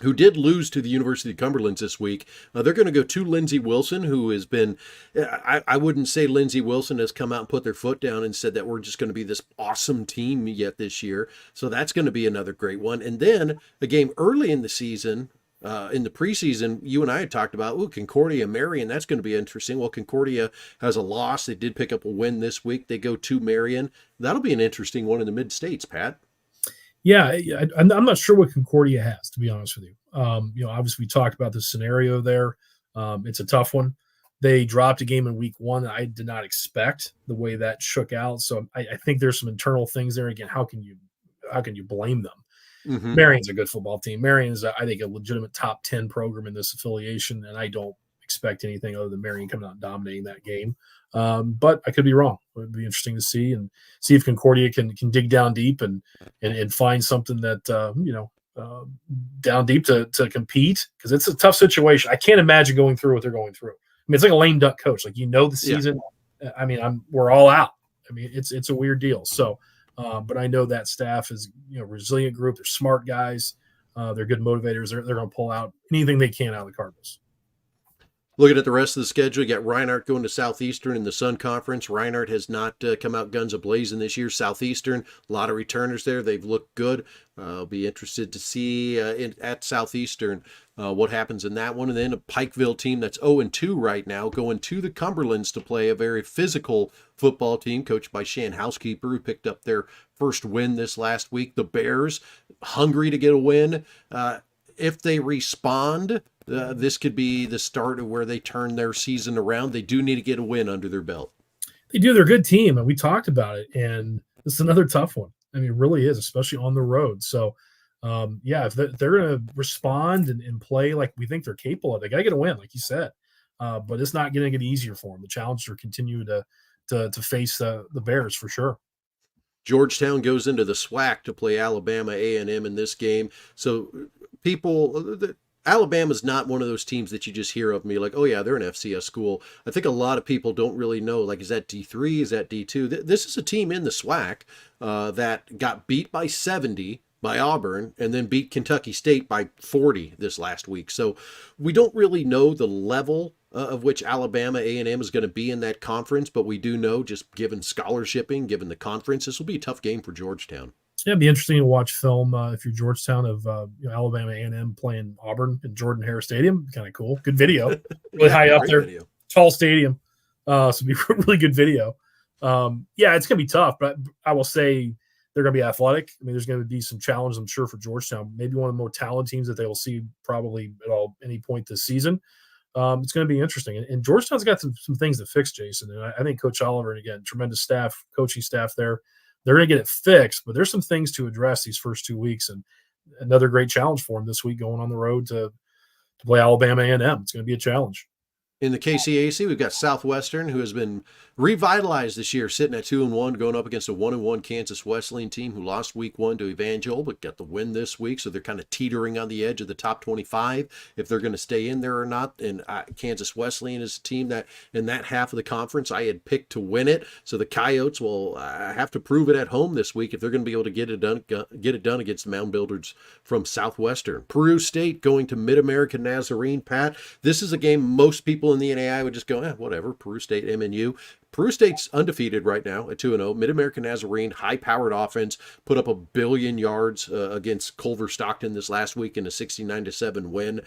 who did lose to the University of Cumberland this week. They're going to go to Lindsey Wilson, who has been, I wouldn't say Lindsey Wilson has come out and put their foot down and said that we're just going to be this awesome team yet this year. So that's going to be another great one. And then a game early in the season, in the preseason, you and I had talked about, Concordia, Marion, that's going to be interesting. Well, Concordia has a loss. They did pick up a win this week. They go to Marion. That'll be an interesting one in the mid-states, Pat. Yeah, I'm not sure what Concordia has, to be honest with you. Obviously we talked about the scenario there. It's a tough one. They dropped a game in week 1 that I did not expect the way that shook out. So I think there's some internal things there. Again, how can you blame them? Mm-hmm. Marion's a good football team. Marion's, I think, a legitimate top 10 program in this affiliation, and I don't expect anything other than Marion coming out and dominating that game. But I could be wrong. It would be interesting to see if Concordia can dig down deep and find something that down deep to compete, because it's a tough situation. I can't imagine going through what they're going through. I mean, it's like a lame duck coach. Like, the season. Yeah. I mean, we're all out. I mean, it's a weird deal. So, but I know that staff is a resilient group. They're smart guys. They're good motivators. They're going to pull out anything they can out of the Cardinals. Looking at the rest of the schedule, you got Reinhardt going to Southeastern in the Sun Conference. Reinhardt has not come out guns a-blazing this year. Southeastern, a lot of returners there. They've looked good. I'll be interested to see at Southeastern what happens in that one. And then a Pikeville team that's 0-2 right now, going to the Cumberlands to play a very physical football team coached by Shan Housekeeper, who picked up their first win this last week. The Bears, hungry to get a win. If they respond, this could be the start of where they turn their season around. They do need to get a win under their belt. They do. They're a good team, and we talked about it, and it's another tough one. I mean, it really is, especially on the road. So, if they're going to respond and play like we think they're capable of, they got to get a win, like you said. But it's not going to get easier for them. The challenge to continue to face the Bears for sure. Georgetown goes into the SWAC to play Alabama A&M in this game. So Alabama's not one of those teams that you just hear of me like, oh yeah, they're an FCS school. I think a lot of people don't really know, like, is that D3? Is that D2? This is a team in the SWAC that got beat by 70 by Auburn and then beat Kentucky State by 40 this last week. So we don't really know the level of which Alabama A&M is going to be in that conference, but we do know, just given scholarshiping, given the conference, this will be a tough game for Georgetown. Yeah, it'd be interesting to watch film if you're Georgetown of Alabama A&M playing Auburn in Jordan-Hare Stadium. Kind of cool. Good video. Really high up there. Video. Tall stadium. So it'd be a really good video. It's going to be tough, but I will say they're going to be athletic. I mean, there's going to be some challenge, I'm sure, for Georgetown. Maybe one of the more talented teams that they will see probably at any point this season. It's going to be interesting. And Georgetown's got some things to fix, Jason. And I think Coach Oliver, and again, tremendous coaching staff there, they're going to get it fixed. But there's some things to address these first 2 weeks. And another great challenge for them this week, going on the road to to play Alabama A&M. It's going to be a challenge. In the KCAC, we've got Southwestern, who has been revitalized this year, sitting at 2-1, going up against a 1-1 Kansas Wesleyan team who lost week 1 to Evangel, but got the win this week. So they're kind of teetering on the edge of the top 25 if they're going to stay in there or not. And Kansas Wesleyan is a team that in that half of the conference I had picked to win it. So the Coyotes will have to prove it at home this week if they're going to be able to get it done against the Mound Builders from Southwestern. Peru State going to Mid-American Nazarene. Pat, this is a game most people in the NAIA would just go, whatever, Peru State, MNU. Peru State's undefeated right now at 2-0. Mid-American Nazarene, high-powered offense, put up 1 billion yards against Culver Stockton this last week in a 69-7 win.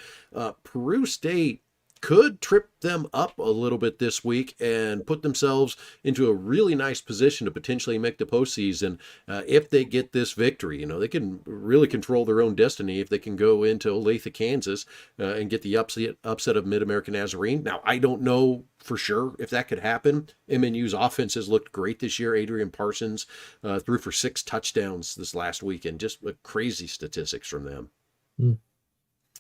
Peru State could trip them up a little bit this week and put themselves into a really nice position to potentially make the postseason if they get this victory. They can really control their own destiny if they can go into Olathe, Kansas, and get the upset of Mid-American Nazarene. Now, I don't know for sure if that could happen. MNU's offense has looked great this year. Adrian Parsons threw for 6 touchdowns this last weekend. Just crazy statistics from them.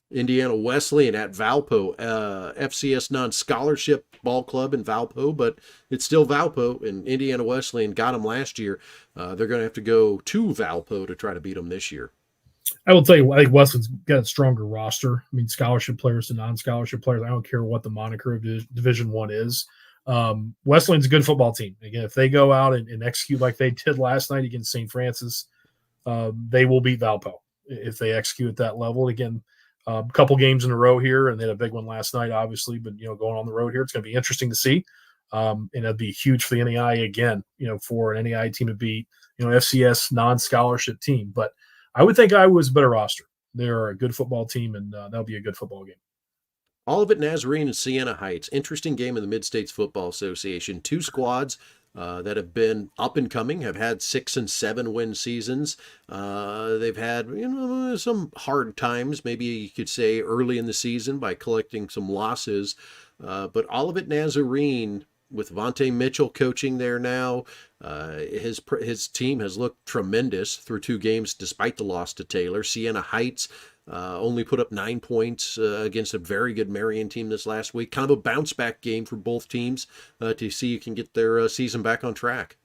Indiana Wesleyan at Valpo, FCS non-scholarship ball club in Valpo, but it's still Valpo, and Indiana Wesleyan got them last year. They're going to have to go to Valpo to try to beat them this year. I will tell you, I think Wesleyan's got a stronger roster. I mean, scholarship players to non-scholarship players. I don't care what the moniker of Division I is. Wesleyan's a good football team. Again, if they go out and execute like they did last night against St. Francis, they will beat Valpo if they execute at that level. Again, a couple games in a row here, and they had a big one last night, obviously. But going on the road here, it's going to be interesting to see, and it'll be huge for the NAIA again. For an NAIA team to beat FCS non-scholarship team. But I would think Iowa was a better roster. They're a good football team, and that'll be a good football game. Olivet Nazarene and Siena Heights. Interesting game in the Mid-States Football Association. 2 squads that have been up and coming, have had 6 and 7 win seasons. They've had some hard times, maybe you could say early in the season by collecting some losses. But Olivet Nazarene, with Vontae Mitchell coaching there now, his team has looked tremendous through 2 games despite the loss to Taylor. Siena Heights only put up 9 points against a very good Marion team this last week. Kind of a bounce-back game for both teams to see you can get their season back on track.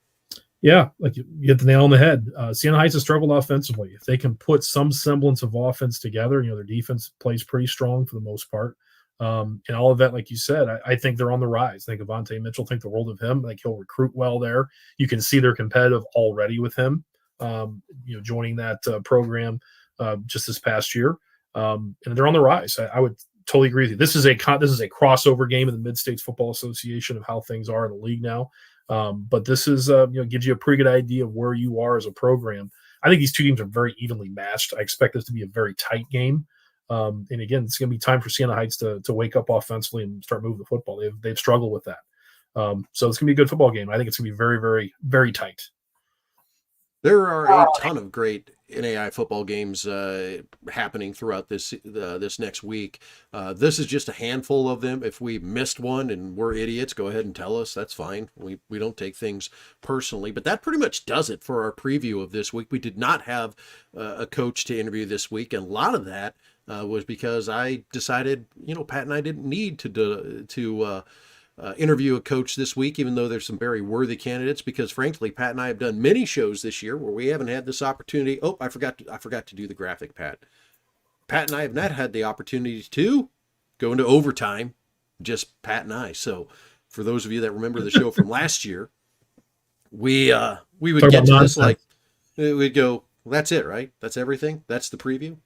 Yeah, like you hit the nail on the head. Siena Heights has struggled offensively. If they can put some semblance of offense together, their defense plays pretty strong for the most part. And all of that, like you said, I think they're on the rise. I think Avonte Mitchell, think the world of him. I think he'll recruit well there. You can see they're competitive already with him, joining that program just this past year. And they're on the rise. I would totally agree with you. This is a crossover game in the Mid-States Football Association of how things are in the league now. But this is, gives you a pretty good idea of where you are as a program. I think these 2 teams are very evenly matched. I expect this to be a very tight game. And again, it's going to be time for Siena Heights to wake up offensively and start moving the football. They've struggled with that. So it's going to be a good football game. I think it's going to be very, very, very tight. There are a ton of great NAIA football games happening throughout this next week. This is just a handful of them. If we missed one and we're idiots, go ahead and tell us. That's fine. We don't take things personally. But that pretty much does it for our preview of this week. We did not have a coach to interview this week, and a lot of that was because I decided, Pat and I didn't need to interview a coach this week, even though there's some very worthy candidates, because frankly, Pat and I have done many shows this year where we haven't had this opportunity. Oh, I forgot to do the graphic, Pat. Pat and I have not had the opportunity to go into overtime, just Pat and I. So for those of you that remember the show from last year, we would get to this like, we'd go, well, that's it, right? That's everything? That's the preview?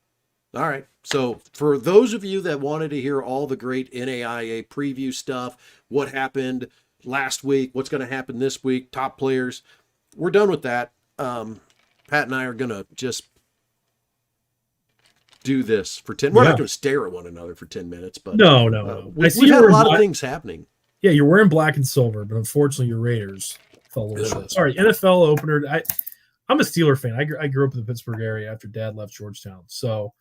All right. So for those of you that wanted to hear all the great NAIA preview stuff, what happened last week, what's going to happen this week, top players, we're done with that. Pat and I are going to just do this for 10. We're not going to stare at one another for 10 minutes, but no. We've had a lot of things happening. Yeah, you're wearing black and silver, but unfortunately your Raiders fell a little short. Sorry, NFL opener. I'm a Steeler fan. I grew up in the Pittsburgh area after Dad left Georgetown, so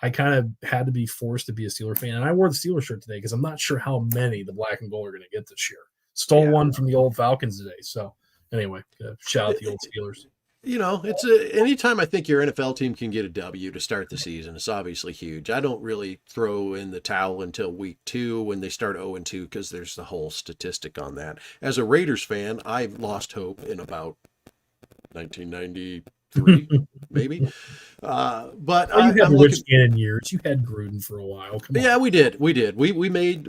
I kind of had to be forced to be a Steeler fan. And I wore the Steeler shirt today because I'm not sure how many the black and gold are going to get this year. Stole one from the old Falcons today. So anyway, shout out the old Steelers. It's anytime I think your NFL team can get a W to start the season, it's obviously huge. I don't really throw in the towel until week 2 when they start 0-2 because there's the whole statistic on that. As a Raiders fan, I've lost hope in about 1993, maybe. But Oh, you had I'm the looking. Rich Gannon years. You had Gruden for a while. Come on. Yeah, we did. We made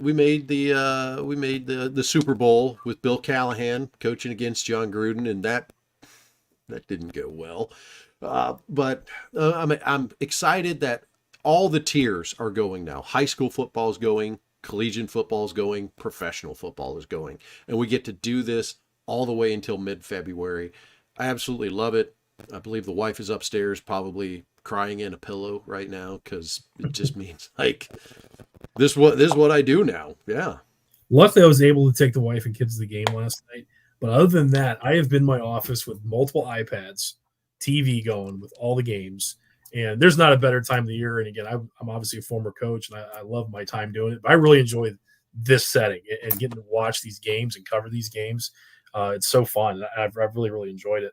the Super Bowl with Bill Callahan coaching against John Gruden, and that didn't go well. But I'm excited that all the tiers are going now. High school football is going, collegiate football is going, professional football is going, and we get to do this all the way until mid-February. I absolutely love it. I believe the wife is upstairs, probably crying in a pillow right now because it just means like this is what I do now. Yeah. Luckily, I was able to take the wife and kids to the game last night. But other than that, I have been in my office with multiple iPads, TV going with all the games. And there's not a better time of the year. And again, I'm obviously a former coach, and I love my time doing it. But I really enjoy this setting and getting to watch these games and cover these games. It's so fun. I've really, really enjoyed it.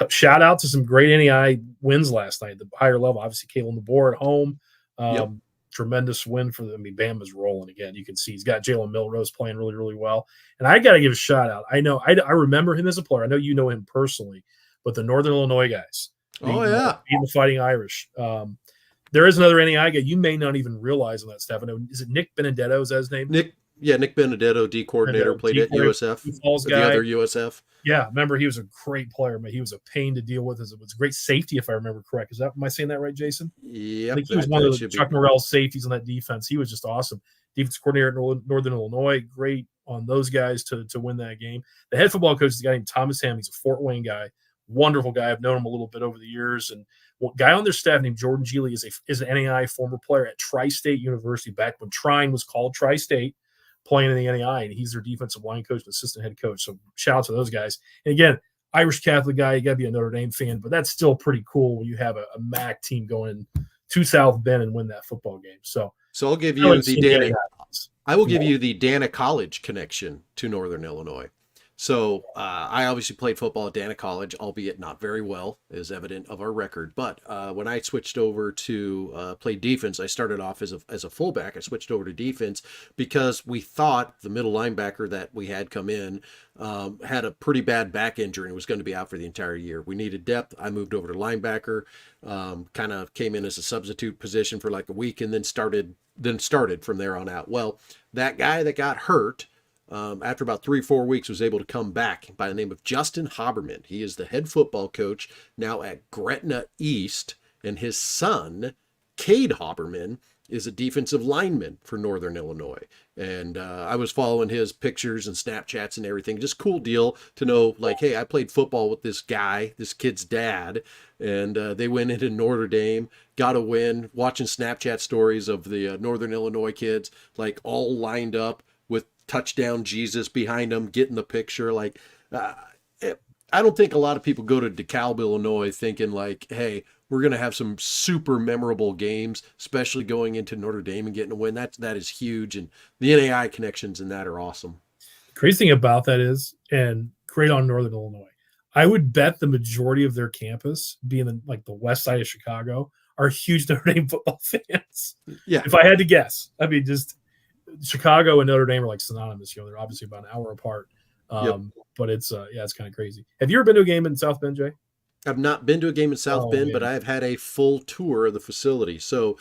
Shout out to some great NAIA wins last night, the higher level. Obviously, Kalen DeBoer at home. Yep. Tremendous win for them. I mean, Bama's rolling again. You can see he's got Jalen Milrose playing really, really well. And I got to give a shout out. I know I remember him as a player. I know you know him personally, but the Northern Illinois guys. Beating the Fighting Irish. There is another NAIA guy you may not even realize on that staff. Is it Nick Benedetto? Is that his name? Nick Benedetto, D coordinator, played at USF. The other USF. Yeah, remember he was a great player, man. He was a pain to deal with. It was a great safety, if I remember correct. Am I saying that right, Jason? Yeah, I think he was one of the Chuck Norrell's safeties on that defense. He was just awesome. Defense coordinator at Northern Illinois, great on those guys to win that game. The head football coach is a guy named Thomas Ham. He's a Fort Wayne guy, wonderful guy. I've known him a little bit over the years. And a guy on their staff named Jordan Geely is an NAIA former player at Tri-State University back when Trine was called Tri-State, playing in the NAIA, and he's their defensive line coach and assistant head coach. So shout out to those guys. And again, Irish Catholic guy, you got to be a Notre Dame fan, but that's still pretty cool when you have a MAC team going to South Bend and win that football game. So I'll give you I will give you the Dana College connection to Northern Illinois. So I obviously played football at Dana College, albeit not very well, as evident of our record. But when I switched over to play defense, I started off as a fullback. I switched over to defense because we thought the middle linebacker that we had come in had a pretty bad back injury and was going to be out for the entire year. We needed depth. I moved over to linebacker, kind of came in as a substitute position for like a week, and then started from there on out. Well, that guy that got hurt, after about 3-4 weeks, was able to come back by the name of Justin Haberman. He is the head football coach now at Gretna East, and his son, Cade Haberman, is a defensive lineman for Northern Illinois. And I was following his pictures and Snapchats and everything. Just cool deal to know, like, hey, I played football with this guy, this kid's dad, and they went into Notre Dame, got a win, watching Snapchat stories of the Northern Illinois kids, like, all lined up with touchdown Jesus behind them, getting the picture. Like, I don't think a lot of people go to DeKalb, Illinois thinking like, hey, we're going to have some super memorable games, especially going into Notre Dame and getting a win. That is huge. And the NAI connections in that are awesome. The crazy thing about that is, and great on Northern Illinois, I would bet the majority of their campus, being the west side of Chicago, are huge Notre Dame football fans. Yeah. If I had to guess, I mean, just Chicago and Notre Dame are like synonymous. They're obviously about an hour apart. But it's it's kind of crazy. Have you ever been to a game in South Bend, Jay? I've not been to a game in South Bend, but I have had a full tour of the facility. So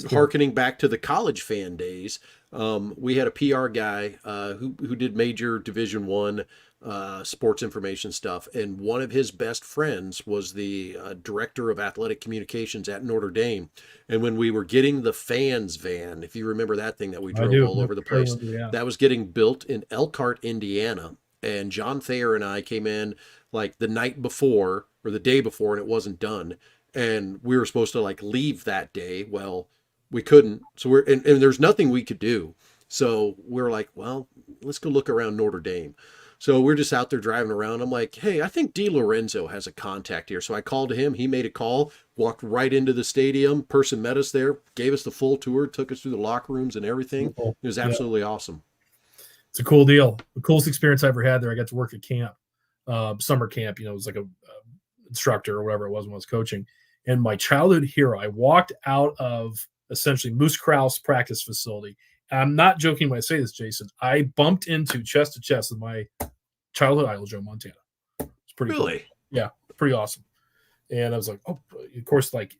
harkening back to the college fan days, we had a PR guy who did major Division I sports information stuff. And one of his best friends was the director of athletic communications at Notre Dame. And when we were getting the fans van, if you remember that thing that we drove all over the place, that was getting built in Elkhart, Indiana. And John Thayer and I came in like the night before or the day before, and it wasn't done. And we were supposed to like leave that day. Well, we couldn't. So and there's nothing we could do. So we're like, well, let's go look around Notre Dame. So we're just out there driving around. I'm like, hey, I think Di Lorenzo has a contact here. So I called him. He made a call, walked right into the stadium. Person met us there, gave us the full tour, took us through the locker rooms and everything. It was absolutely awesome. It's a cool deal. The coolest experience I ever had there. I got to work at camp, summer camp. It was like a instructor or whatever it was when I was coaching. And my childhood hero, I walked out of essentially Moose Krause practice facility. I'm not joking when I say this, Jason. I bumped into chest to chest with my childhood idol, Joe Montana. It's pretty Really? cool. Yeah, pretty awesome. And I was like, oh, of course, like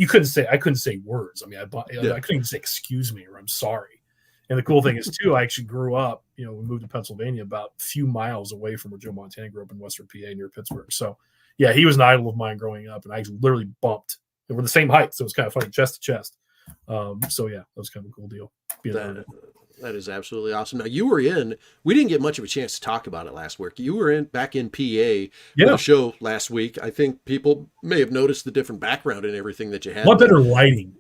I couldn't say words. I mean, I couldn't even say excuse me or I'm sorry. And the cool thing is too, I actually grew up, we moved to Pennsylvania about a few miles away from where Joe Montana grew up in Western PA near Pittsburgh. So yeah, he was an idol of mine growing up, and I literally bumped. And we're the same height, so it was kind of funny, chest to chest. So yeah, that was kind of a cool deal. That is absolutely awesome. Now we didn't get much of a chance to talk about it last week. You were back in PA for the show last week. I think people may have noticed the different background and everything that you had. A lot better lighting.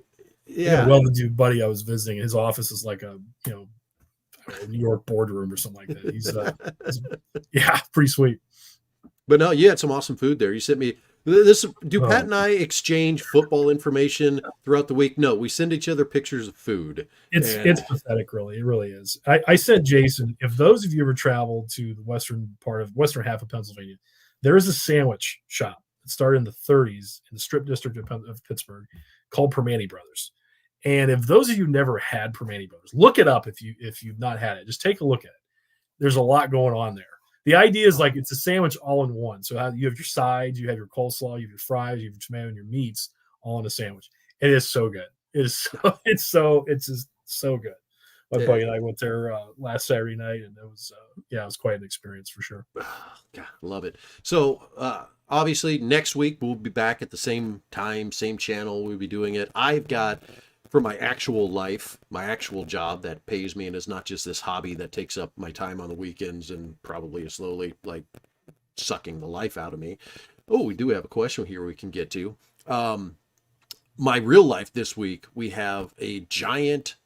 Yeah. Well-to-do buddy I was visiting, his office is like a, New York boardroom or something like that. He's pretty sweet. But no, you had some awesome food there. You sent me this. Do Pat and I exchange football information throughout the week? No, we send each other pictures of food. It's pathetic, really. It really is. I said, Jason, if those of you ever travel to the western half of Pennsylvania, there is a sandwich shop that started in the 30s in the Strip District of Pittsburgh called Permane Brothers. And if those of you never had Permane Brothers, look it up if you've not had it. Just take a look at it. There's a lot going on there. The idea is like it's a sandwich all in one. So you have your sides, you have your coleslaw, you have your fries, you have your tomato and your meats all in a sandwich. It is so good. It's just so good. My buddy and I went there last Saturday night, and it was quite an experience for sure. God, love it. So obviously next week we'll be back at the same time, same channel. We'll be doing it. I've got, for my actual life, my actual job that pays me and is not just this hobby that takes up my time on the weekends and probably is slowly like sucking the life out of me. Oh, we do have a question here we can get to. My real life this week, we have a giant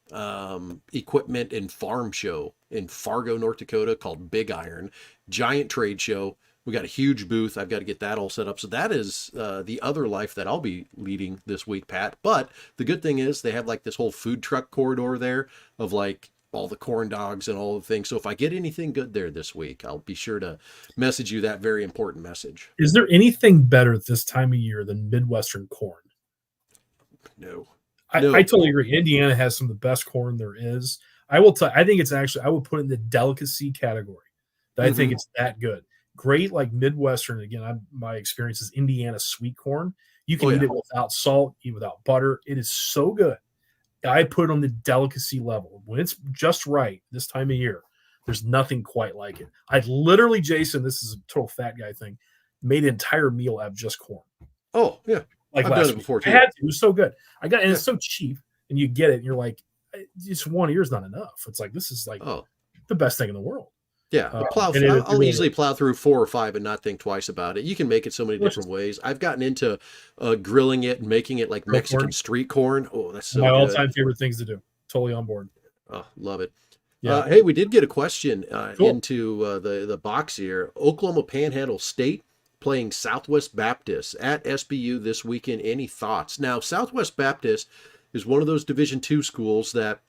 equipment and farm show in Fargo, North Dakota called Big Iron. Giant trade show. We got a huge booth. I've got to get that all set up. So that is the other life that I'll be leading this week, Pat. But the good thing is they have like this whole food truck corridor there of like all the corn dogs and all the things. So if I get anything good there this week, I'll be sure to message you that very important message. Is there anything better at this time of year than Midwestern corn? No. I totally agree. Indiana has some of the best corn there is. I will tell. I think it's actually, I would put it in the delicacy category. I think it's that good. Great, like Midwestern. Again, my experience is Indiana sweet corn. You can eat it without salt, eat without butter. It is so good. I put it on the delicacy level. When it's just right this time of year, there's nothing quite like it. I literally, Jason, this is a total fat guy thing, made an entire meal out of just corn. Oh, yeah. Like I've done it before, too. I had to. It was so good. And it's so cheap, and you get it, and you're like, just one ear is not enough. It's like, this is like the best thing in the world. Yeah, I'll easily plow through 4 or 5 and not think twice about it. You can make it so many different ways. I've gotten into grilling it and making it like Mexican street corn. Oh, that's so my good. all-time favorite things to do. Totally on board. Oh, love it. Yeah. Hey, we did get a question into the box here. Oklahoma Panhandle State playing Southwest Baptist at SBU this weekend. Any thoughts? Now, Southwest Baptist is one of those Division II schools that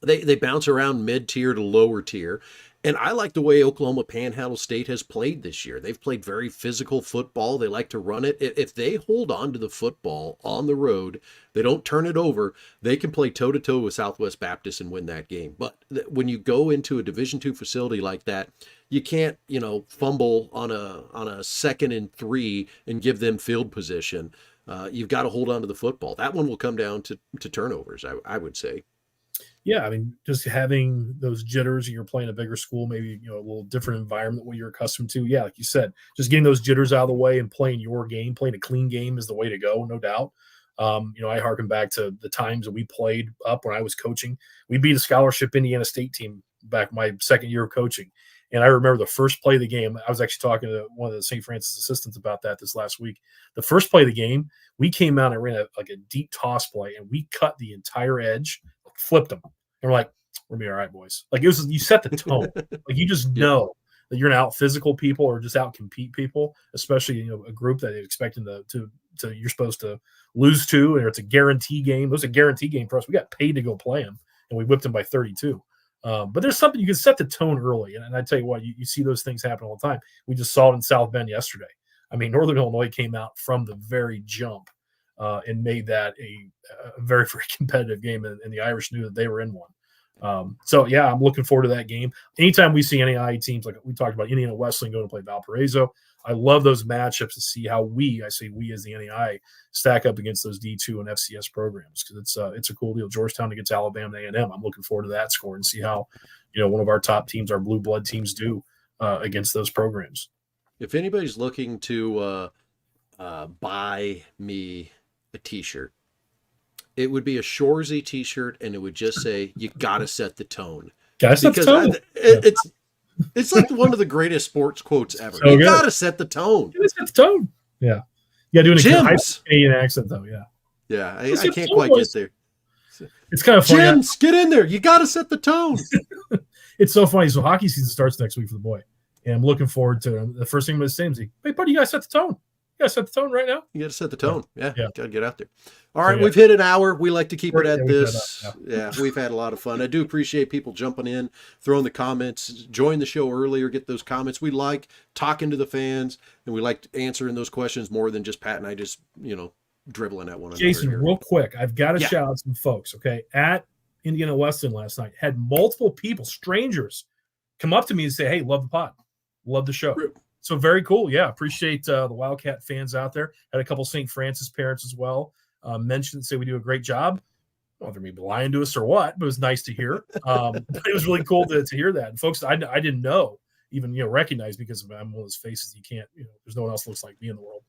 they bounce around mid-tier to lower tier. And I like the way Oklahoma Panhandle State has played this year. They've played very physical football. They like to run it. If they hold on to the football on the road, they don't turn it over, they can play toe-to-toe with Southwest Baptist and win that game. But when you go into a Division II facility like that, you can't, fumble on a 2nd and 3 and give them field position. You've got to hold on to the football. That one will come down to turnovers, I would say. Yeah, I mean, just having those jitters, you're playing a bigger school, maybe a little different environment than what you're accustomed to. Yeah, like you said, just getting those jitters out of the way and playing your game, playing a clean game is the way to go, no doubt. I harken back to the times that we played up when I was coaching. We beat a scholarship Indiana State team back my second year of coaching. And I remember the first play of the game, I was actually talking to one of the St. Francis assistants about that this last week. The first play of the game, we came out and ran a deep toss play, and we cut the entire edge, flipped them. And we're like, we're going to be all right, boys. Like, it was, you set the tone. Like, you just know that you're going to out physical people or just out compete people, especially, a group that you're expecting to you're supposed to lose to, and it's a guarantee game. It was a guarantee game for us. We got paid to go play them, and we whipped them by 32. But there's something you can set the tone early. And I tell you what, you see those things happen all the time. We just saw it in South Bend yesterday. I mean, Northern Illinois came out from the very jump and made that a very, very competitive game, and the Irish knew that they were in one. So yeah, I'm looking forward to that game. Anytime we see NAIA teams, like we talked about Indiana Wesleyan going to play Valparaiso, I love those matchups to see how we as the NAIA, stack up against those D2 and FCS programs, because it's a cool deal. Georgetown against Alabama A&M. I'm looking forward to that score and see how one of our top teams, our blue blood teams, do against those programs. If anybody's looking to buy me a T-shirt, it would be a Shoresy T-shirt, and it would just say, "You gotta set the tone." Gotta set the tone. It's like one of the greatest sports quotes ever. So you good. Gotta set the tone. You gotta set the tone. Yeah. You gotta do a Gyms. Canadian accent though. Yeah. Yeah, I can't quite get there. It's kind of funny. Gyms, get in there. You gotta set the tone. It's so funny. So hockey season starts next week for the boy, and I'm looking forward to it. The first thing I'm going to say is, "Hey, buddy, you gotta set the tone. You gotta set the tone right now. You gotta set the tone. Yeah. Gotta get out there." All So, right, we've hit an hour. We like to keep it at we've this. had Yeah, we've had a lot of fun. I do appreciate people jumping in, throwing the comments, join the show earlier, get those comments. We like talking to the fans, and we like answering those questions more than just Pat and I just dribbling at one another. Jason, here. real quick, I've got to Yeah. shout out some folks. Okay, at Indiana Wesleyan last night, had multiple people, strangers, come up to me and say, "Hey, love the pod, love the show." So very cool. Yeah, appreciate the Wildcat fans out there. Had a couple St. Francis parents as well mention and say we do a great job. I don't know if they're maybe lying to us or what, but it was nice to hear. But it was really cool to hear that. And folks, I didn't know, even recognize, because I'm one of those faces you can't. There's no one else looks like me in the world.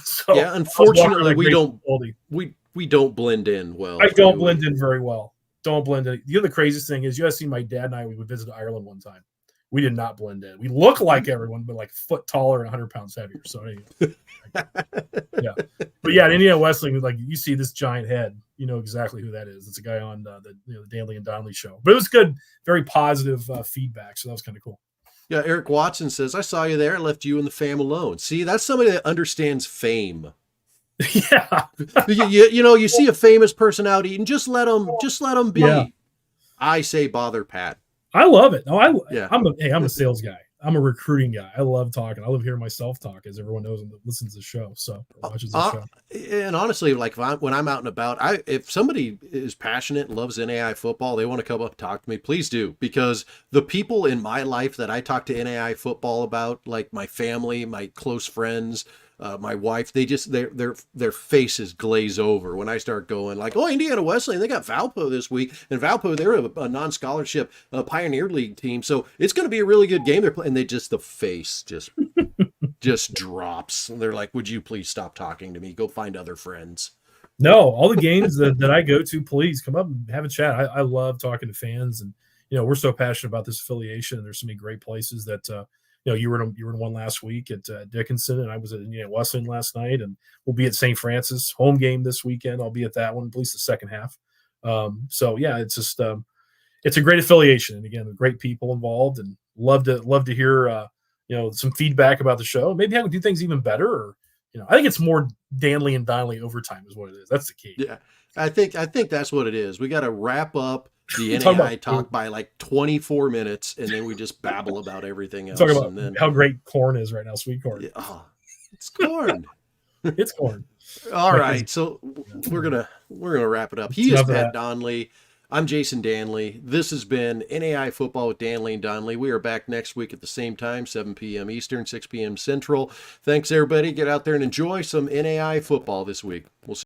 So Yeah, unfortunately, we don't quality. we don't blend in well. I don't blend in very well. Don't blend in. The craziest thing is, you guys see my dad and I, we would visit Ireland one time. We did not blend in. We look like everyone, but like a foot taller and 100 pounds heavier. So, yeah. But yeah, at Indiana Wesleyan, like, you see this giant head, you know exactly who that is. It's a guy on the Dannelly and Donley show. But it was good, very positive feedback. So that was kind of cool. Yeah, Eric Watson says, "I saw you there. I left you and the fam alone." See, that's somebody that understands fame. Yeah. You see a famous person out eating, just let them be. Yeah. I say bother Pat. I love it. No, Yeah. I'm a sales guy. I'm a recruiting guy. I love talking. I love hearing myself talk, as everyone knows and listens to the show. So watches the show. And honestly, like when I'm out and about, if somebody is passionate and loves NAI football, they want to come up and talk to me, please do. Because the people in my life that I talk to NAI football about, like my family, my close friends, my wife, their faces glaze over when I start going like, "Oh, Indiana Wesleyan, they got Valpo this week, and Valpo, they're a non-scholarship Pioneer League team, so it's going to be a really good game they're playing." And the face just drops. And they're like, "Would you please stop talking to me? Go find other friends." No, all the games that I go to, please come up and have a chat. I love talking to fans, and we're so passionate about this affiliation. And there's so many great places that you were in one last week at Dickinson, and I was at Indiana Wesleyan last night, and we'll be at St. Francis home game this weekend. I'll be at that one, at least the second half. So yeah, it's just it's a great affiliation, and again, great people involved, and love to hear some feedback about the show. Maybe how to do things even better, or I think it's more Dannelly and Donley overtime is what it is. That's the key. Yeah, I think that's what it is. We got to wrap up the Talk NAI about talk by like 24 minutes, and then we just babble about everything else. Talk about and then, how great corn is right now, sweet corn. yeah, oh, it's corn. It's corn. All right, so we're gonna wrap it up. He is Enough of Pat that. Donley. I'm Jason Dannelly. This has been NAI Football with Dannelly and Donley. We are back next week at the same time, 7 p.m. Eastern, 6 p.m. Central. Thanks, everybody. Get out there and enjoy some NAI football this week. We'll see